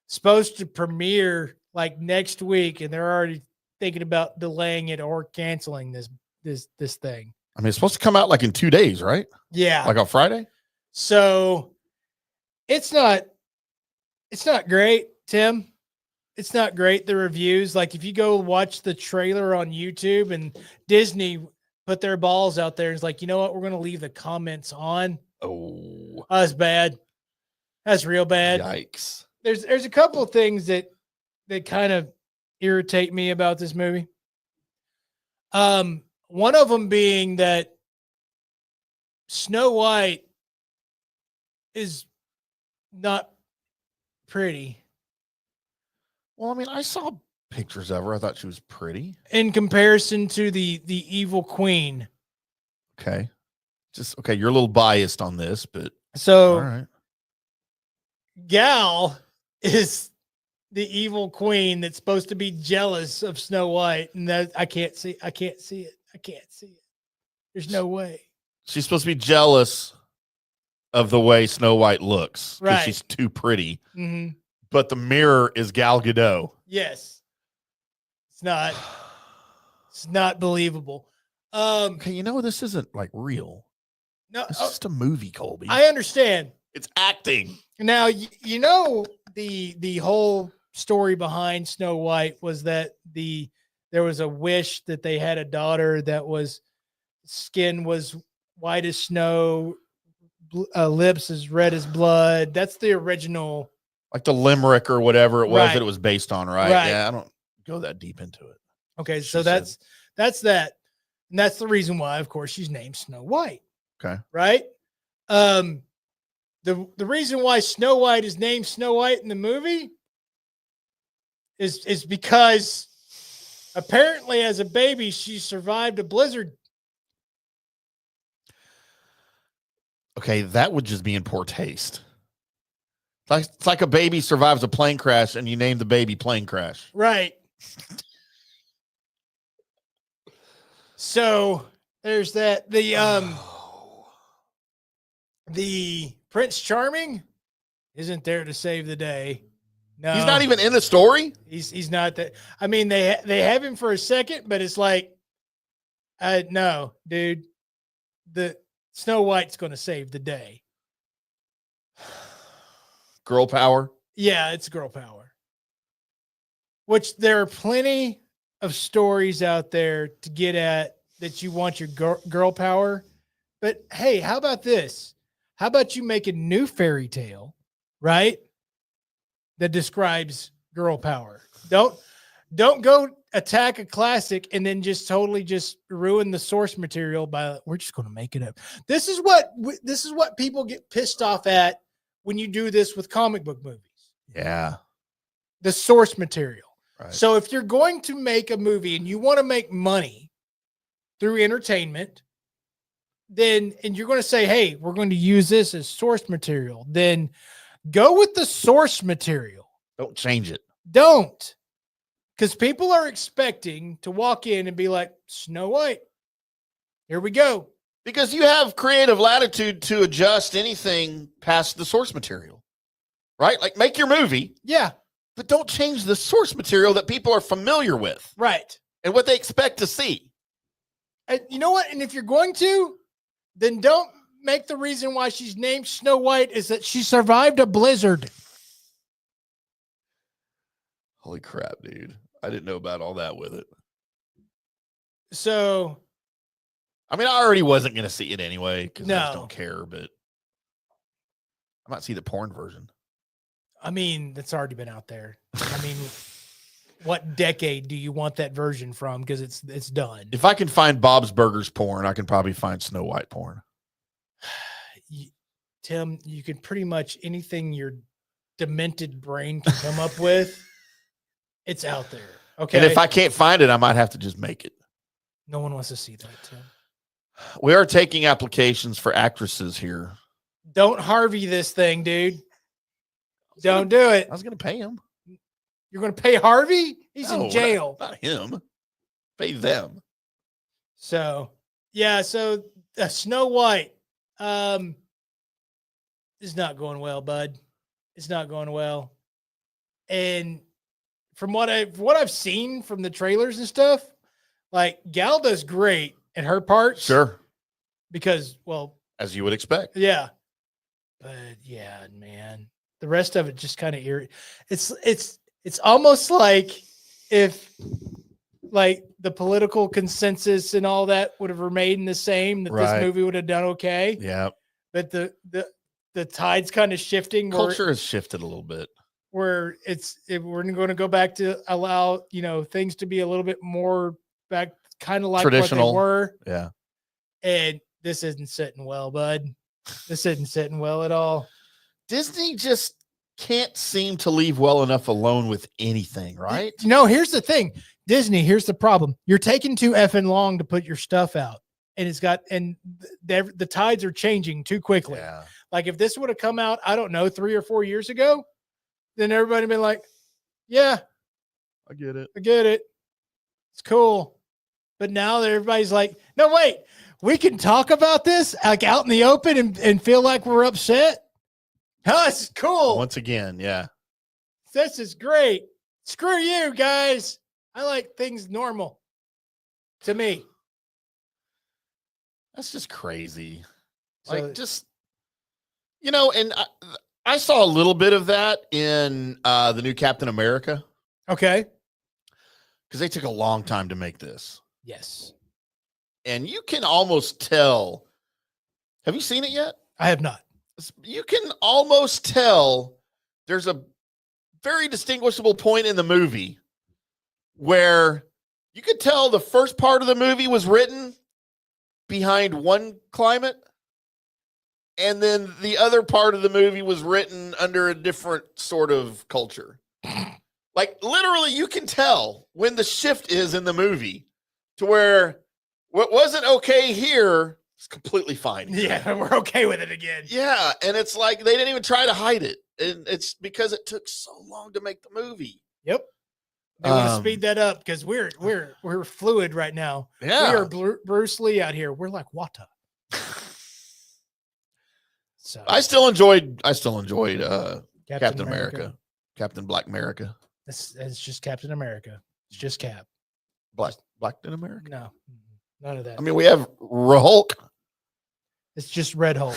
supposed to premiere like next week, and they're already thinking about delaying it or canceling this thing. I mean, it's supposed to come out like in 2 days, right? Yeah. Like on Friday? So it's not great, Tim. It's not great. The reviews, like if you go watch the trailer on YouTube and Disney put their balls out there, and it's like, you know what? We're going to leave the comments on. Oh, that's bad. That's real bad. Yikes. There's a couple of things that kind of irritate me about this movie. One of them being that Snow White is not pretty. Well, I mean, I saw pictures of her. I thought she was pretty in comparison to the evil queen. Okay. You're a little biased on this, but so all right. Gal is the evil queen that's supposed to be jealous of Snow White, and that I can't see it. There's no way. She's supposed to be jealous of the way Snow White looks because she's too pretty. Mm-hmm. But the mirror is Gal Gadot. Yes. It's not believable. Okay, this isn't like real. No, it's just a movie, Colby. I understand. It's acting. Now, the whole story behind Snow White was that there was a wish that they had a daughter that was skin was white as snow, lips as red as blood. That's the original, like the limerick or whatever it was right. that it was based on, right? Yeah, I don't go that deep into it. Okay, so that's that, and that's the reason why, of course, she's named Snow White. Okay, right. The reason why Snow White is named Snow White in the movie is because apparently as a baby she survived a blizzard. Okay, that would just be in poor taste. It's like a baby survives a plane crash and you name the baby Plane Crash. Right. So there's that. The Prince Charming isn't there to save the day. No, he's not even in the story. He's not that. I mean, they have him for a second, but it's like, no, dude. The Snow White's going to save the day. Girl power. Yeah, it's girl power. Which there are plenty of stories out there to get at that you want your girl power. But hey, how about this? How about you make a new fairy tale, right? That describes girl power. Don't go attack a classic and then just totally just ruin the source material by we're just going to make it up. This is what people get pissed off at when you do this with comic book movies. Yeah. the source material. Right. So if you're going to make a movie and you want to make money through entertainment, then, and you're going to say, hey, we're going to use this as source material, then go with the source material. Don't change it. Don't. Because people are expecting to walk in and be like, Snow White, here we go. Because you have creative latitude to adjust anything past the source material, right? Like make your movie. Yeah. But don't change the source material that people are familiar with. Right. And what they expect to see. And you know what? And if you're going to, then don't make the reason why she's named Snow White is that she survived a blizzard. Holy crap, dude. I didn't know about all that with it. So, I mean, I already wasn't going to see it anyway because I just No. don't care, but I might see the porn version. I mean, that's already been out there. I mean, what decade do you want that version from? Because it's done. If I can find Bob's Burgers porn, I can probably find Snow White porn. Tim, you can pretty much anything your demented brain can come up with, it's out there. Okay. And if I can't find it, I might have to just make it. No one wants to see that, Tim. We are taking applications for actresses here. Don't Harvey this thing, dude. Don't do it. I was going to pay him. You're going to pay Harvey? He's No, in jail. Not him. Pay them. So, yeah. So Snow White is not going well, bud. It's not going well. And from what I've seen from the trailers and stuff, like Gal does great in her parts. Sure. Because, well, as you would expect. Yeah. But yeah, man, the rest of it just kind of it's almost like if like the political consensus and all that would have remained the same, that Right. this movie would have done okay. Yeah. But the tide's kind of shifting. Culture has shifted a little bit. Where we're going to go back to allow, things to be a little bit more back, kind of like Traditional. what they were. Yeah. And this isn't sitting well, bud. This isn't sitting well at all. Disney just can't seem to leave well enough alone with anything, right? No, here's the thing. Disney, here's the problem. You're taking too effing long to put your stuff out. And the tides are changing too quickly. Yeah. Like if this would have come out, I don't know, 3 or 4 years ago, then everybody would be like, yeah, I get it. I get it. It's cool. But now everybody's like, no, wait, we can talk about this like out in the open and feel like we're upset. Oh, this is cool. Once again, yeah. This is great. Screw you guys. I like things normal to me. That's just crazy. So- Like just, and I saw a little bit of that in the new Captain America Okay. because they took a long time to make this. Yes. And you can almost tell. Have you seen it yet? I have not. You can almost tell there's a very distinguishable point in the movie where you could tell the first part of the movie was written behind one climate, and then the other part of the movie was written under a different sort of culture. Like literally you can tell when the shift is in the movie to where what wasn't okay here is completely fine. Yeah, we're okay with it again. Yeah, and it's like they didn't even try to hide it. And it's because it took so long to make the movie. Yep. They want to speed that up because we're fluid right now. Yeah. We are Bruce Lee out here. We're like Wata. So I still enjoyed Captain America. Captain Black America. It's just Captain America. It's just Cap. Black in America. No, none of that. I mean, we have Hulk. It's just Red Hulk.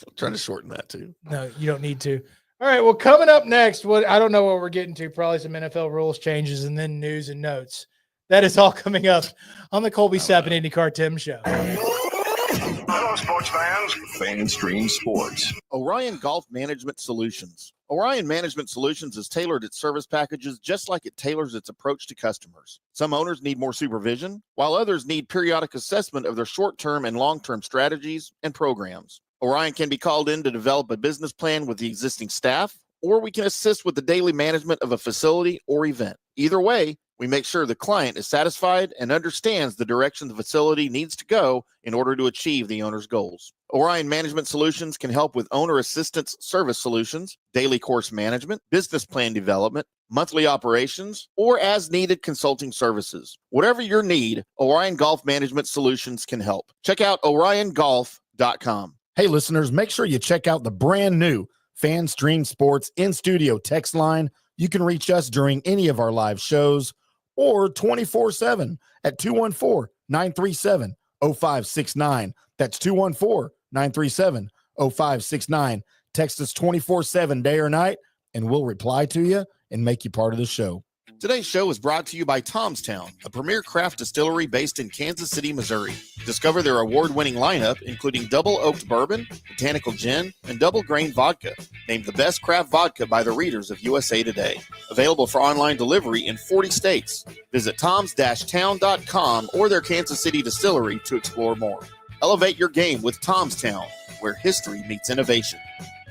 I'm trying to shorten that too. No, you don't need to. All right. Well, coming up next, I don't know what we're getting to. Probably some NFL rules changes and then news and notes. That is all coming up on the Colby Sapp IndyCarTim show. Hello, sports fans. FanStream Sports. Orion Golf Management Solutions. Orion Management Solutions has tailored its service packages just like it tailors its approach to customers. Some owners need more supervision, while others need periodic assessment of their short-term and long-term strategies and programs. Orion can be called in to develop a business plan with the existing staff or we can assist with the daily management of a facility or event. Either way, we make sure the client is satisfied and understands the direction the facility needs to go in order to achieve the owner's goals. Orion Management Solutions can help with owner assistance service solutions, daily course management, business plan development, monthly operations, or as needed consulting services. Whatever your need, Orion Golf Management Solutions can help. Check out oriongolf.com. Hey, listeners, make sure you check out the brand new FanStream Sports in-studio text line. You can reach us during any of our live shows or 24/7 at 214-937-0569. That's 214-937-0569. Text us 24/7 day or night, and we'll reply to you and make you part of the show. Today's show is brought to you by Tom's Town, a premier craft distillery based in Kansas City, Missouri. Discover their award-winning lineup, including double oaked bourbon, botanical gin, and double grain vodka. Named the best craft vodka by the readers of USA Today. Available for online delivery in 40 states. Visit toms-town.com or their Kansas City distillery to explore more. Elevate your game with Tom's Town, where history meets innovation.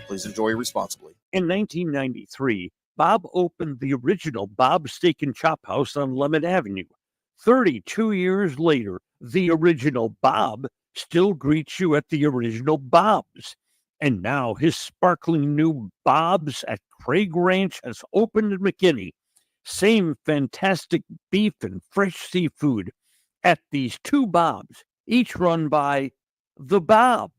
Please enjoy responsibly. In 1993, Bob opened the original Bob Steak and Chop House on Lemon Avenue. 32 years later, the original Bob still greets you at the original Bob's. And now his sparkling new Bob's at Craig Ranch has opened in McKinney. Same fantastic beef and fresh seafood at these two Bob's, each run by the Bob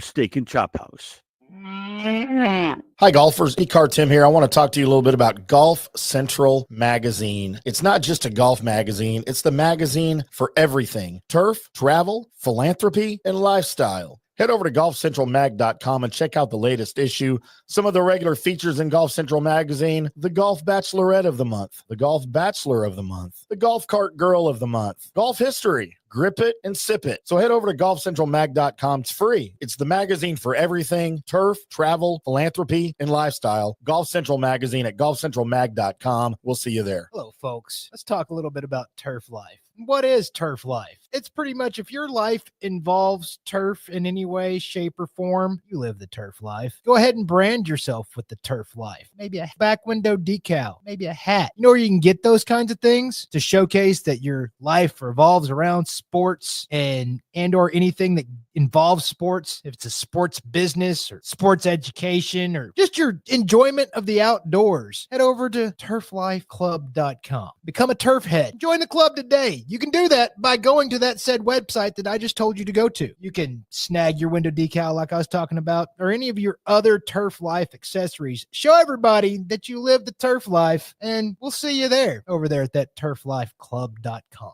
Steak and Chop House. Hi, golfers. IndyCarTim here. I want to talk to you a little bit about Golf Central Magazine. It's not just a golf magazine. It's the magazine for everything: turf, travel, philanthropy, and lifestyle. Head over to golfcentralmag.com and check out the latest issue. Some of the regular features in Golf Central Magazine: the Golf Bachelorette of the Month, the Golf Bachelor of the Month, the Golf Cart Girl of the Month, Golf History, Grip It and Sip It. So head over to golfcentralmag.com. It's free. It's the magazine for everything: turf, travel, philanthropy, and lifestyle. Golf Central Magazine at golfcentralmag.com. We'll see you there. Hello, folks. Let's talk a little bit about turf life. What is turf life? It's pretty much, if your life involves turf in any way, shape, or form, you live the turf life. Go ahead and brand yourself with the turf life. Maybe a back window decal, maybe a hat. You know where you can get those kinds of things to showcase that your life revolves around sports and or anything that involves sports. If it's a sports business or sports education or just your enjoyment of the outdoors, head over to turflifeclub.com. Become a turf head. Join the club today. You can do that by going to that said website that I just told you to go to. You can snag your window decal like I was talking about, or any of your other turf life accessories. Show everybody that you live the turf life, and we'll see you there over there at that turflifeclub.com.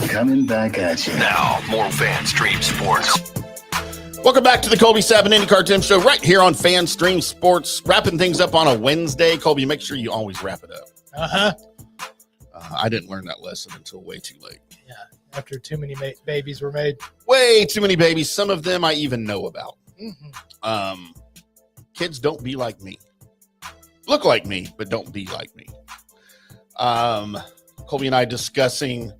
Coming back at you. Now, more FanStream Sports. Welcome back to the Colby Sapp IndyCarTim show right here on FanStream Sports. Wrapping things up on a Wednesday. Colby, make sure you always wrap it up. I didn't learn that lesson until way too late. Yeah, after too many babies were made. Way too many babies. Some of them I even know about. Kids, don't be like me. Look like me, but don't be like me. Colby and I discussing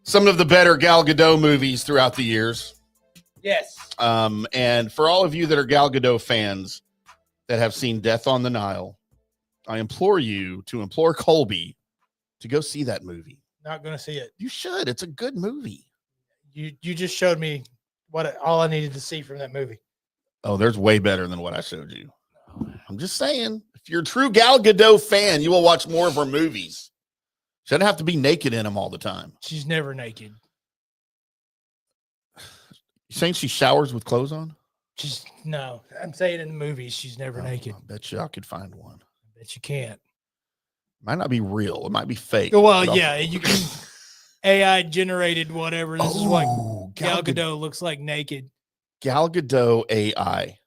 some of the better Gal Gadot movies throughout the years. Yes. And for all of you that are Gal Gadot fans that have seen Death on the Nile, I implore you to implore Colby to go see that movie. Not going to see it. You should. It's a good movie. You just showed me all I needed to see from that movie. Oh, there's way better than what I showed you. I'm just saying, if you're a true Gal Gadot fan, you will watch more of her movies. She doesn't have to be naked in them all the time. She's never naked. You saying she showers with clothes on? No. I'm saying in the movies, she's never naked. I bet you I could find one. I bet you can't. Might not be real. It might be fake. Well, yeah, you can AI generated whatever. This is what Gal Gadot looks like naked. Gal Gadot AI.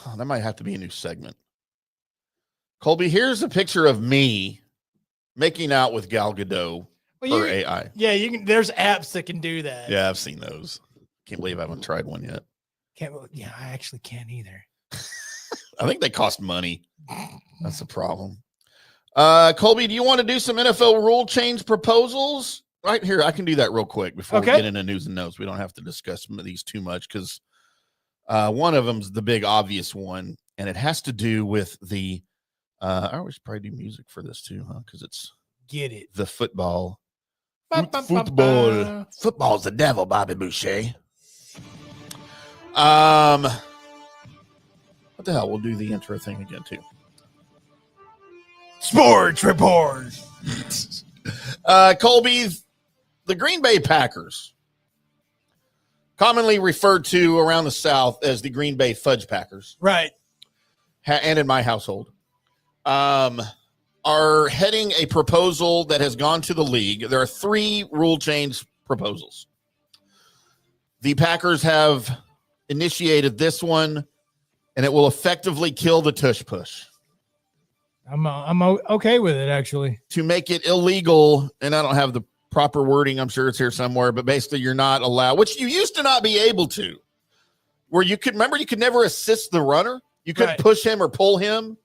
Oh, that might have to be a new segment. Colby, here's a picture of me making out with Gal Gadot for AI. Yeah, you can. There's apps that can do that. Yeah, I've seen those. Can't believe I haven't tried one yet. Yeah, I actually can't either. I think they cost money. That's the problem. Colby, do you want to do some NFL rule change proposals? Right here, I can do that real quick before we get into news and notes. We don't have to discuss some of these too much because one of them's the big obvious one, and it has to do with the. I always probably do music for this too, huh? Because it's Get it. the football. Football. Football's the devil, Bobby Boucher. What the hell? We'll do the intro thing again too. Sports report. Colby, the Green Bay Packers, commonly referred to around the South as the Green Bay Fudge Packers, Right. and in my household, are heading a proposal that has gone to the league. There are 3 rule change proposals. The Packers have initiated this one, and it will effectively kill the tush push. I'm okay with it, actually. To make it illegal, and I don't have the proper wording, I'm sure it's here somewhere, but basically you're not allowed, which you used to not be able to, where you could never assist the runner. You couldn't push him or pull him.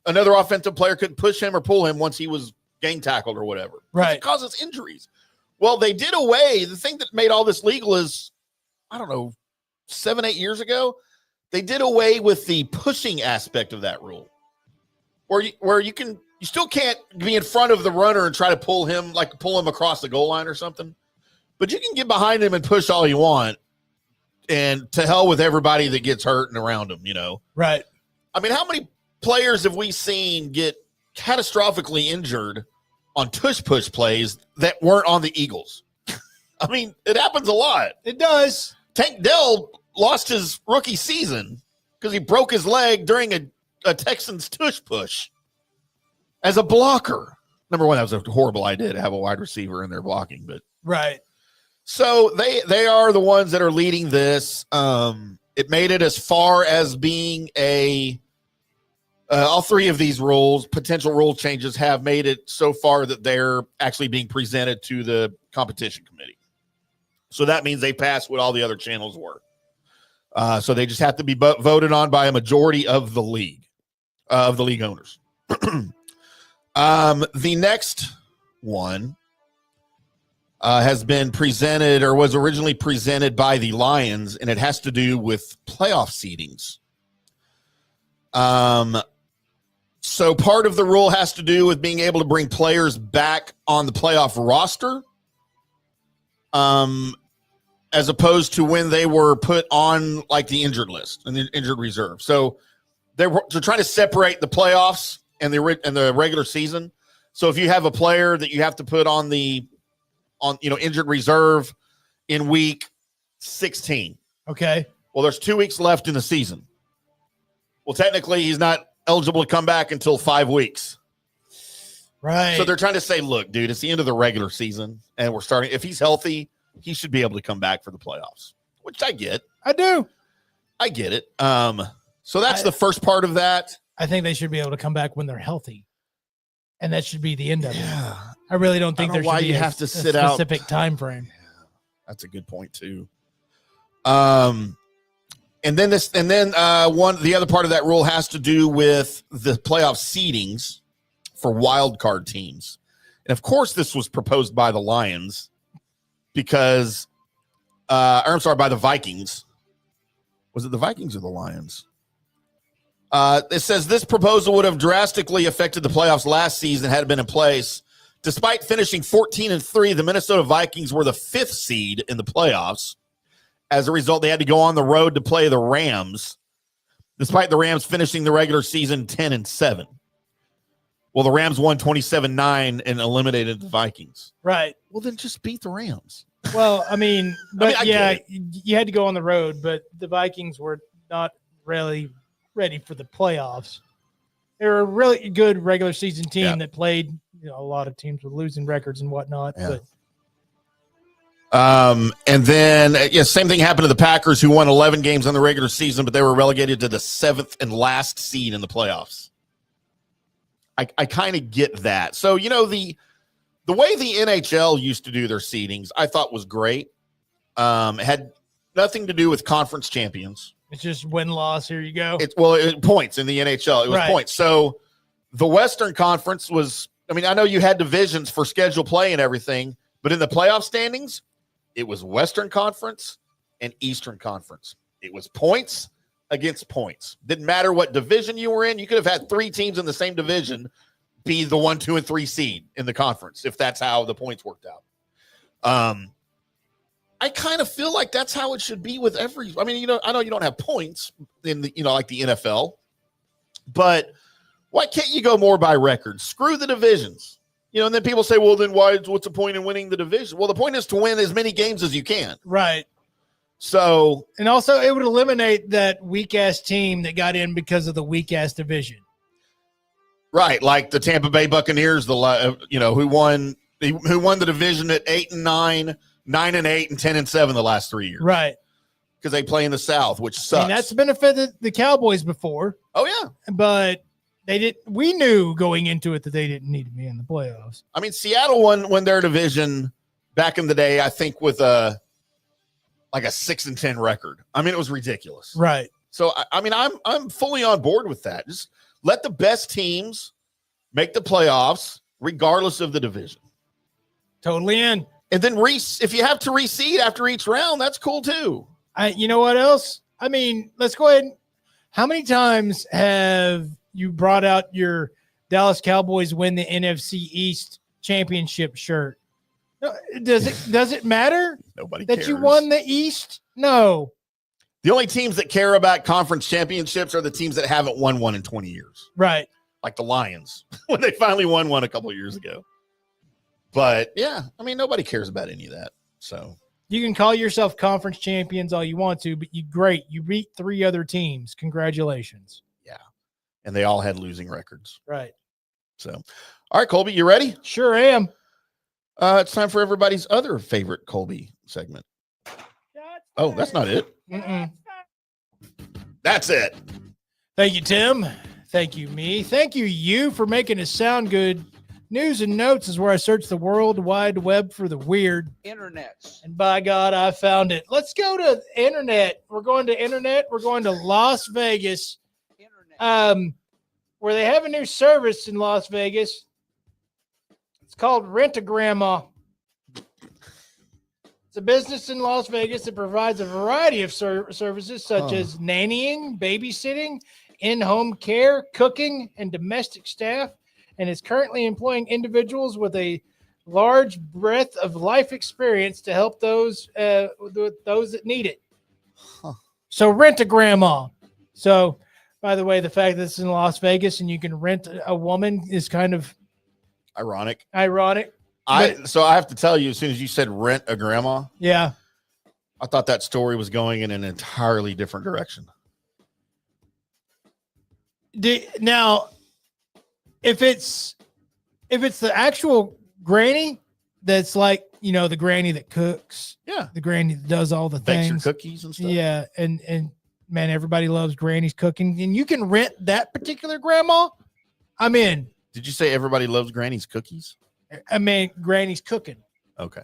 Another offensive player couldn't push him or pull him once he was gang tackled or whatever. Right. It causes injuries. Well, they did away. The thing that made all this legal is, I don't know, 7-8 years ago, they did away with the pushing aspect of that rule. Where you still can't be in front of the runner and try to pull him across the goal line or something. But you can get behind him and push all you want. And to hell with everybody that gets hurt and around him, Right. I mean, how many players have we seen get catastrophically injured on tush-push plays that weren't on the Eagles? I mean, it happens a lot. It does. Tank Dell lost his rookie season because he broke his leg during a Texans tush-push as a blocker. Number one, that was a horrible idea to have a wide receiver in there blocking, but Right. so they are the ones that are leading this. It made it as far as being all 3 of these potential rule changes have made it so far that they're actually being presented to the competition committee. So that means they passed what all the other channels were. So they just have to be voted on by a majority of the league owners. The next one has been presented, or was originally presented by the Lions, and it has to do with playoff seedings. So part of the rule has to do with being able to bring players back on the playoff roster, as opposed to when they were put on like the injured list and the injured reserve. So they're trying to separate the playoffs and the regular season. So if you have a player that you have to put on injured reserve in week 16. Okay. Well, there's 2 weeks left in the season. Well, technically he's not eligible to come back until 5 weeks. Right. So they're trying to say, look, dude, it's the end of the regular season and we're starting. If he's healthy, he should be able to come back for the playoffs, which I get. I do. I get it. So that's the first part of that. I think they should be able to come back when they're healthy. And that should be the end of it. I really don't think there should be a specific time frame. Yeah, that's a good point too. The other part of that rule has to do with the playoff seedings for wild card teams. And of course, this was proposed by the Lions because, by the Vikings. Was it the Vikings or the Lions? It says this proposal would have drastically affected the playoffs last season had it been in place. Despite finishing 14-3, the Minnesota Vikings were the 5th seed in the playoffs. As a result, they had to go on the road to play the Rams, despite the Rams finishing the regular season 10-7. Well, the Rams won 27-9 and eliminated the Vikings. Right. Well, then just beat the Rams. Well, I mean, I you had to go on the road, but the Vikings were not really ready for the playoffs. They were a really good regular season team that played, a lot of teams with losing records and whatnot. Yeah. But and then same thing happened to the Packers, who won 11 games in the regular season, but they were relegated to the 7th and last seed in the playoffs. I kind of get that. So, the way the NHL used to do their seedings, I thought was great. It had nothing to do with conference champions. It's just win-loss. Here you go. Points in the NHL. It was points. So the Western Conference was, I know you had divisions for scheduled play and everything, but in the playoff standings, it was Western Conference and Eastern Conference. It was points against points. Didn't matter what division you were in. You could have had 3 teams in the same division be the 1, 2, and 3 seed in the conference if that's how the points worked out. I kind of feel like that's how it should be with every. I mean, I know you don't have points in the, like the NFL, but why can't you go more by record? Screw the divisions. And then people say, well, then what's the point in winning the division? Well, the point is to win as many games as you can. Right. So, and also it would eliminate that weak ass team that got in because of the weak ass division. Right. Like the Tampa Bay Buccaneers, who won the division at 8-9, 9-8, and 10-7 the last 3 years. Right. Because they play in the South, which sucks. And that's benefited the Cowboys before. Oh, yeah. But we knew going into it that they didn't need to be in the playoffs. I mean, Seattle won their division back in the day, I think, with a 6-10 record. I mean, it was ridiculous. Right. So, I mean, I'm fully on board with that. Just let the best teams make the playoffs, regardless of the division. Totally in. And then if you have to reseed after each round, that's cool too. You know what else? I mean, let's go ahead. How many times have you brought out your Dallas Cowboys win the NFC East championship shirt? Does it matter Nobody that cares. you won the East? No. The only teams that care about conference championships are the teams that haven't won one in 20 years. Right. Like the Lions, when they finally won one a couple of years ago. But, yeah, I mean, nobody cares about any of that. So you can call yourself conference champions all you want to, but you beat 3 other teams. Congratulations. Yeah. And they all had losing records. Right. So, all right, Colby, you ready? Sure am. It's time for everybody's other favorite Colby segment. Oh, that's not it. Mm-mm. That's it. Thank you, Tim. Thank you, me. Thank you for making it sound good. News and Notes is where I search the World Wide Web for the weird. Internets. And by God, I found it. Let's go to internet. We're going to internet. We're going to Las Vegas. Where they have a new service in Las Vegas. It's called Rent-A-Grandma. It's a business in Las Vegas that provides a variety of services such as nannying, babysitting, in-home care, cooking, and domestic staff, and is currently employing individuals with a large breadth of life experience to help those that need it. So Rent-A-Grandma. So, by the way, the fact that it's in Las Vegas and you can rent a woman is kind of ironic. So I have to tell you, as soon as you said Rent-A-Grandma, yeah, I thought that story was going in an entirely different direction. Now, if it's the actual granny that's like, the granny that cooks, yeah, the granny that does all the bakes things, your cookies and stuff, yeah, and man, everybody loves granny's cooking, and you can rent that particular grandma. I'm in. Did you say everybody loves granny's cookies? I mean, granny's cooking. Okay,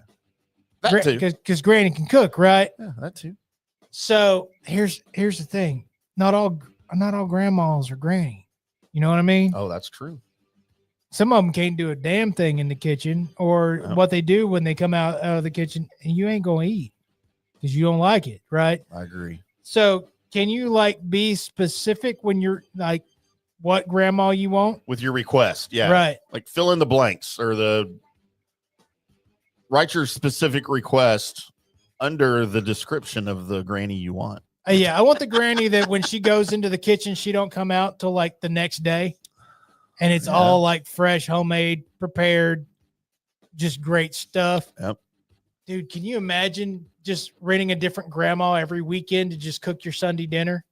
that too, because granny can cook, right? Yeah, that too. So here's the thing: not all grandmas are granny. You know what I mean? Oh, that's true. Some of them can't do a damn thing in the kitchen, or what they do when they come out of the kitchen, and you ain't gonna eat because you don't like it, right? I agree. So can you be specific when you're like what grandma you want with your request? Yeah, right. Like fill in the blanks or write your specific request under the description of the granny you want. Yeah, I want the granny that when she goes into the kitchen, she don't come out till the next day, and it's all fresh, homemade, prepared, just great stuff. Yep. Dude, can you imagine just renting a different grandma every weekend to just cook your Sunday dinner?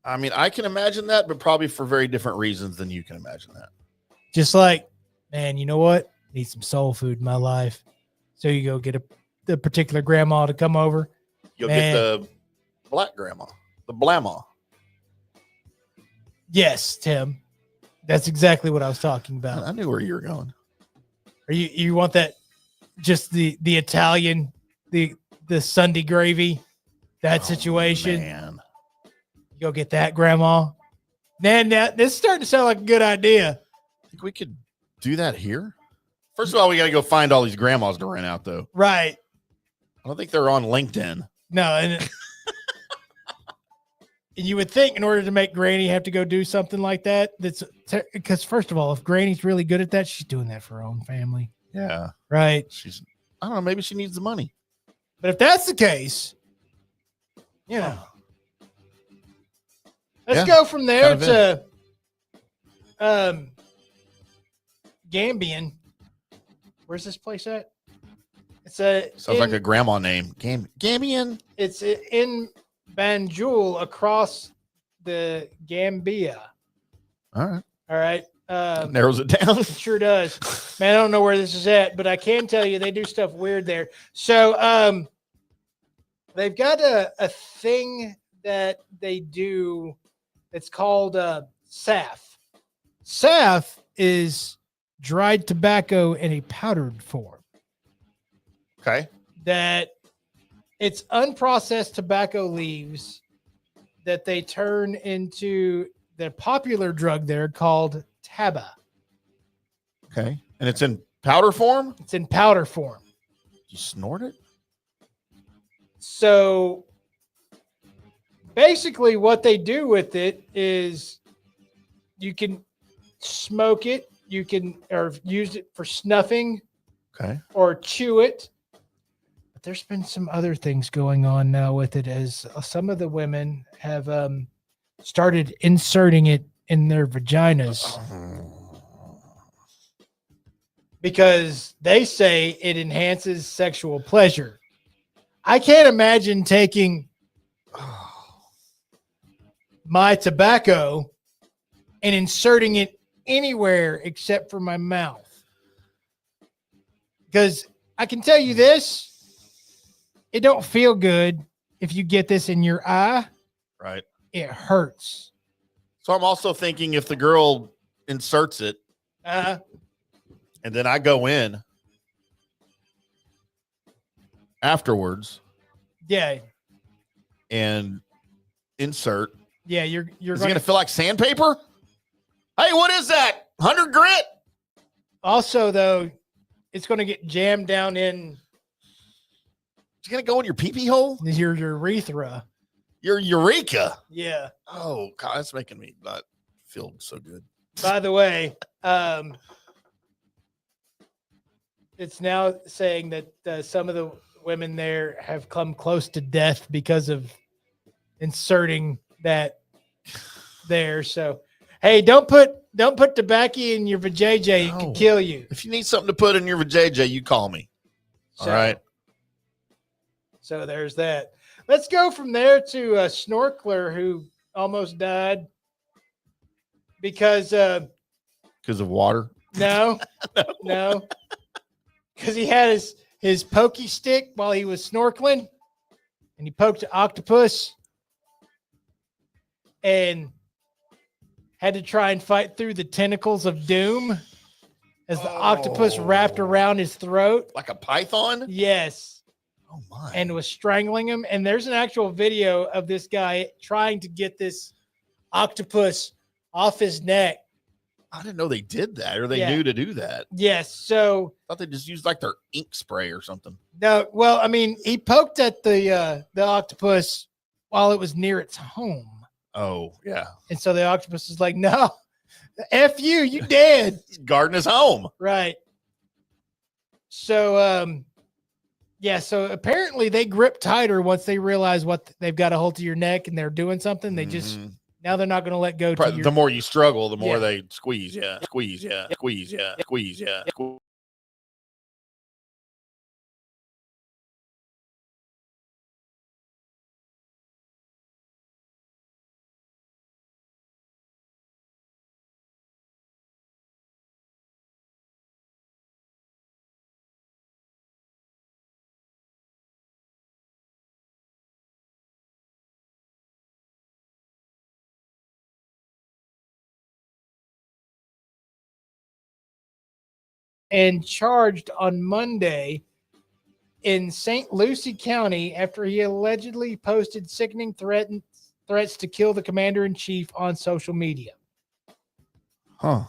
I mean, I can imagine that, but probably for very different reasons than you can imagine that. Just man, you know what? Need some soul food in my life. So you go get the particular grandma to come over. You'll get the black grandma, the blamma. Yes, Tim. That's exactly what I was talking about. I knew where you were going. Are you want that? Just the Italian, the Sunday gravy, that situation. Man. You go get that, grandma. Man, this is starting to sound like a good idea. I think we could do that here. First of all, we got to go find all these grandmas to rent out, though. Right. I don't think they're on LinkedIn. No, and And you would think in order to make Granny have to go do something like that, because first of all, if Granny's really good at that, she's doing that for her own family. Yeah. Right. I don't know. Maybe she needs the money. But if that's the case, let's go from there to Gambian. Where's this place at? Sounds like a grandma name. Gambian. It's in Banjul across the Gambia. All right. Narrows it down. It sure does. Man, I don't know where this is at, but I can tell you they do stuff weird there. So they've got a thing that they do. It's called saf. Saf is dried tobacco in a powdered form. Okay. That it's unprocessed tobacco leaves that they turn into the popular drug there called taba. Okay. And it's in powder form? It's in powder form. You snort it? So basically what they do with it is you can smoke it, you can or use it for snuffing, okay, or chew it. But there's been some other things going on now with it, as some of the women have started inserting it in their vaginas because they say it enhances sexual pleasure. I can't imagine taking my tobacco and inserting it anywhere except for my mouth. Because I can tell you this, it don't feel good if you get this in your eye. Right. It hurts. So I'm also thinking if the girl inserts it and then I go in afterwards. Yeah. And insert. Yeah, you're gonna feel like sandpaper? Hey, what is that? 100 grit? Also, though, it's gonna get jammed down in. It's gonna go in your pee-pee hole? Your urethra. Your eureka. Yeah. Oh God, that's making me not feel so good. By the way, it's now saying that some of the women there have come close to death because of inserting that there. So, hey, don't put tobacco in your vajayjay. It can kill you. If you need something to put in your vajayjay, you call me. All right. So there's that. Let's go from there to a snorkeler who almost died because of water. No, no, because he had his pokey stick while he was snorkeling, and he poked an octopus and had to try and fight through the tentacles of doom as the octopus wrapped around his throat. Like a python? Yes. Oh my. And was strangling him. And there's an actual video of this guy trying to get this octopus off his neck. I didn't know they did that, or they knew to do that. Yes. So I thought they just used like their ink spray or something. No, well, I mean, he poked at the octopus while it was near its home. Oh, yeah. And so the octopus is like, no, F you dead. Guarding his home. Right. So, so apparently they grip tighter once they realize what they've got a hold of your neck and they're doing something. They just, now they're not going to let go. The more you struggle, the more they squeeze. Yeah. Squeeze. Yeah. Squeeze. Yeah. Squeeze. Yeah. And charged on Monday in St. Lucie County after he allegedly posted sickening threats to kill the commander-in-chief on social media. Huh.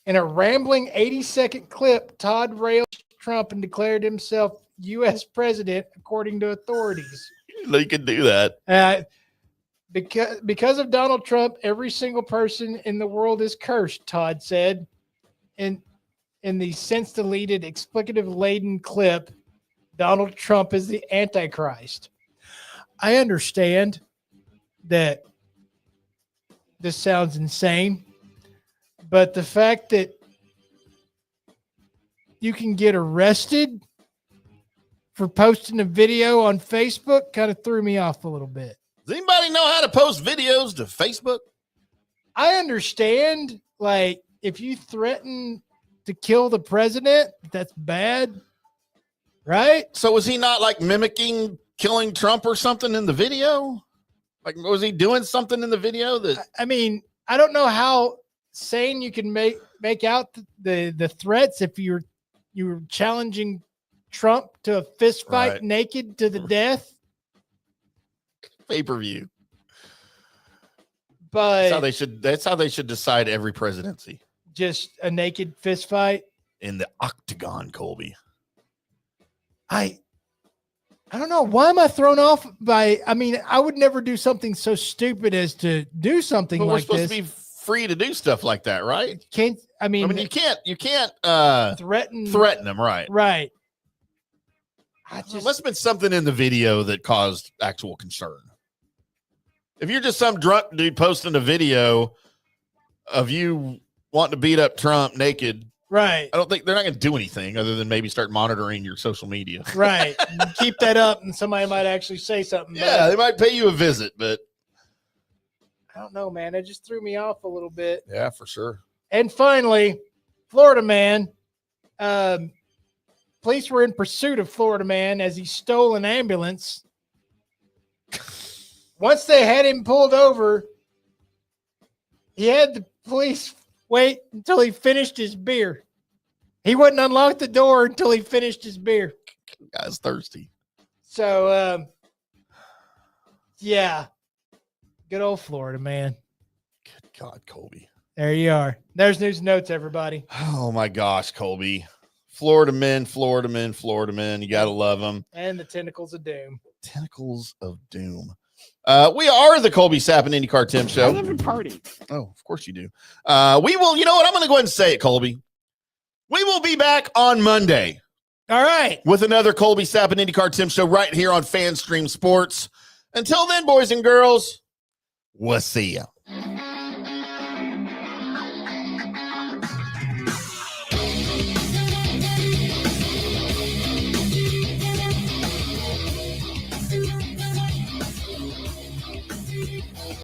In a rambling 80-second clip, Todd railed Trump and declared himself U.S. president, according to authorities. They could do that. Because of Donald Trump, every single person in the world is cursed, Todd said. In the since deleted explicative-laden clip, Donald Trump is the Antichrist. I understand that this sounds insane, but the fact that you can get arrested for posting a video on Facebook kind of threw me off a little bit. Does anybody know how to post videos to Facebook? I understand, like, if you threaten to kill the president, that's bad, right? So was he not like mimicking killing Trump or something in the video? Like, was he doing something in the video that? I mean, I don't know how sane you can make out the threats if you were challenging Trump to a fist fight Right. naked to the death. Pay-per-view. But That's how they should decide every presidency. Just a naked fist fight In the octagon, Colby. I don't know. Why am I thrown off by? I mean, I would never do something so stupid as to do something But we're like supposed this. to be free to do stuff like that, right? Can't I mean, you can't threaten them, right? Right. There must have been something in the video that caused actual concern. If you're just some drunk dude posting a video of you wanting to beat up Trump naked, right? I don't think they're not going to do anything other than maybe start monitoring your social media. Right. Keep that up, and somebody might actually say something. Yeah, they might pay you a visit, but I don't know, man. It just threw me off a little bit. yeah, for sure. And finally, Florida man. Police were in pursuit of Florida man as he stole an ambulance. Once they had him pulled over, he had the police wait until he finished his beer. He wouldn't unlock the door until he finished his beer. Guy's thirsty. So, yeah. Good old Florida man. Good God, Colby. There you are. There's news and notes, everybody. Oh, my gosh, Colby. Florida men. You got to love them. And the tentacles of doom. Tentacles of doom. We are the Colby Sapp and IndyCarTim show. I live in party. Oh, of course you do. We will, you know what? I'm going to go ahead and say it, Colby. We will be back on Monday. All right. With another Colby Sapp and IndyCarTim show right here on FanStream Sports. Until then, boys and girls, we'll see ya.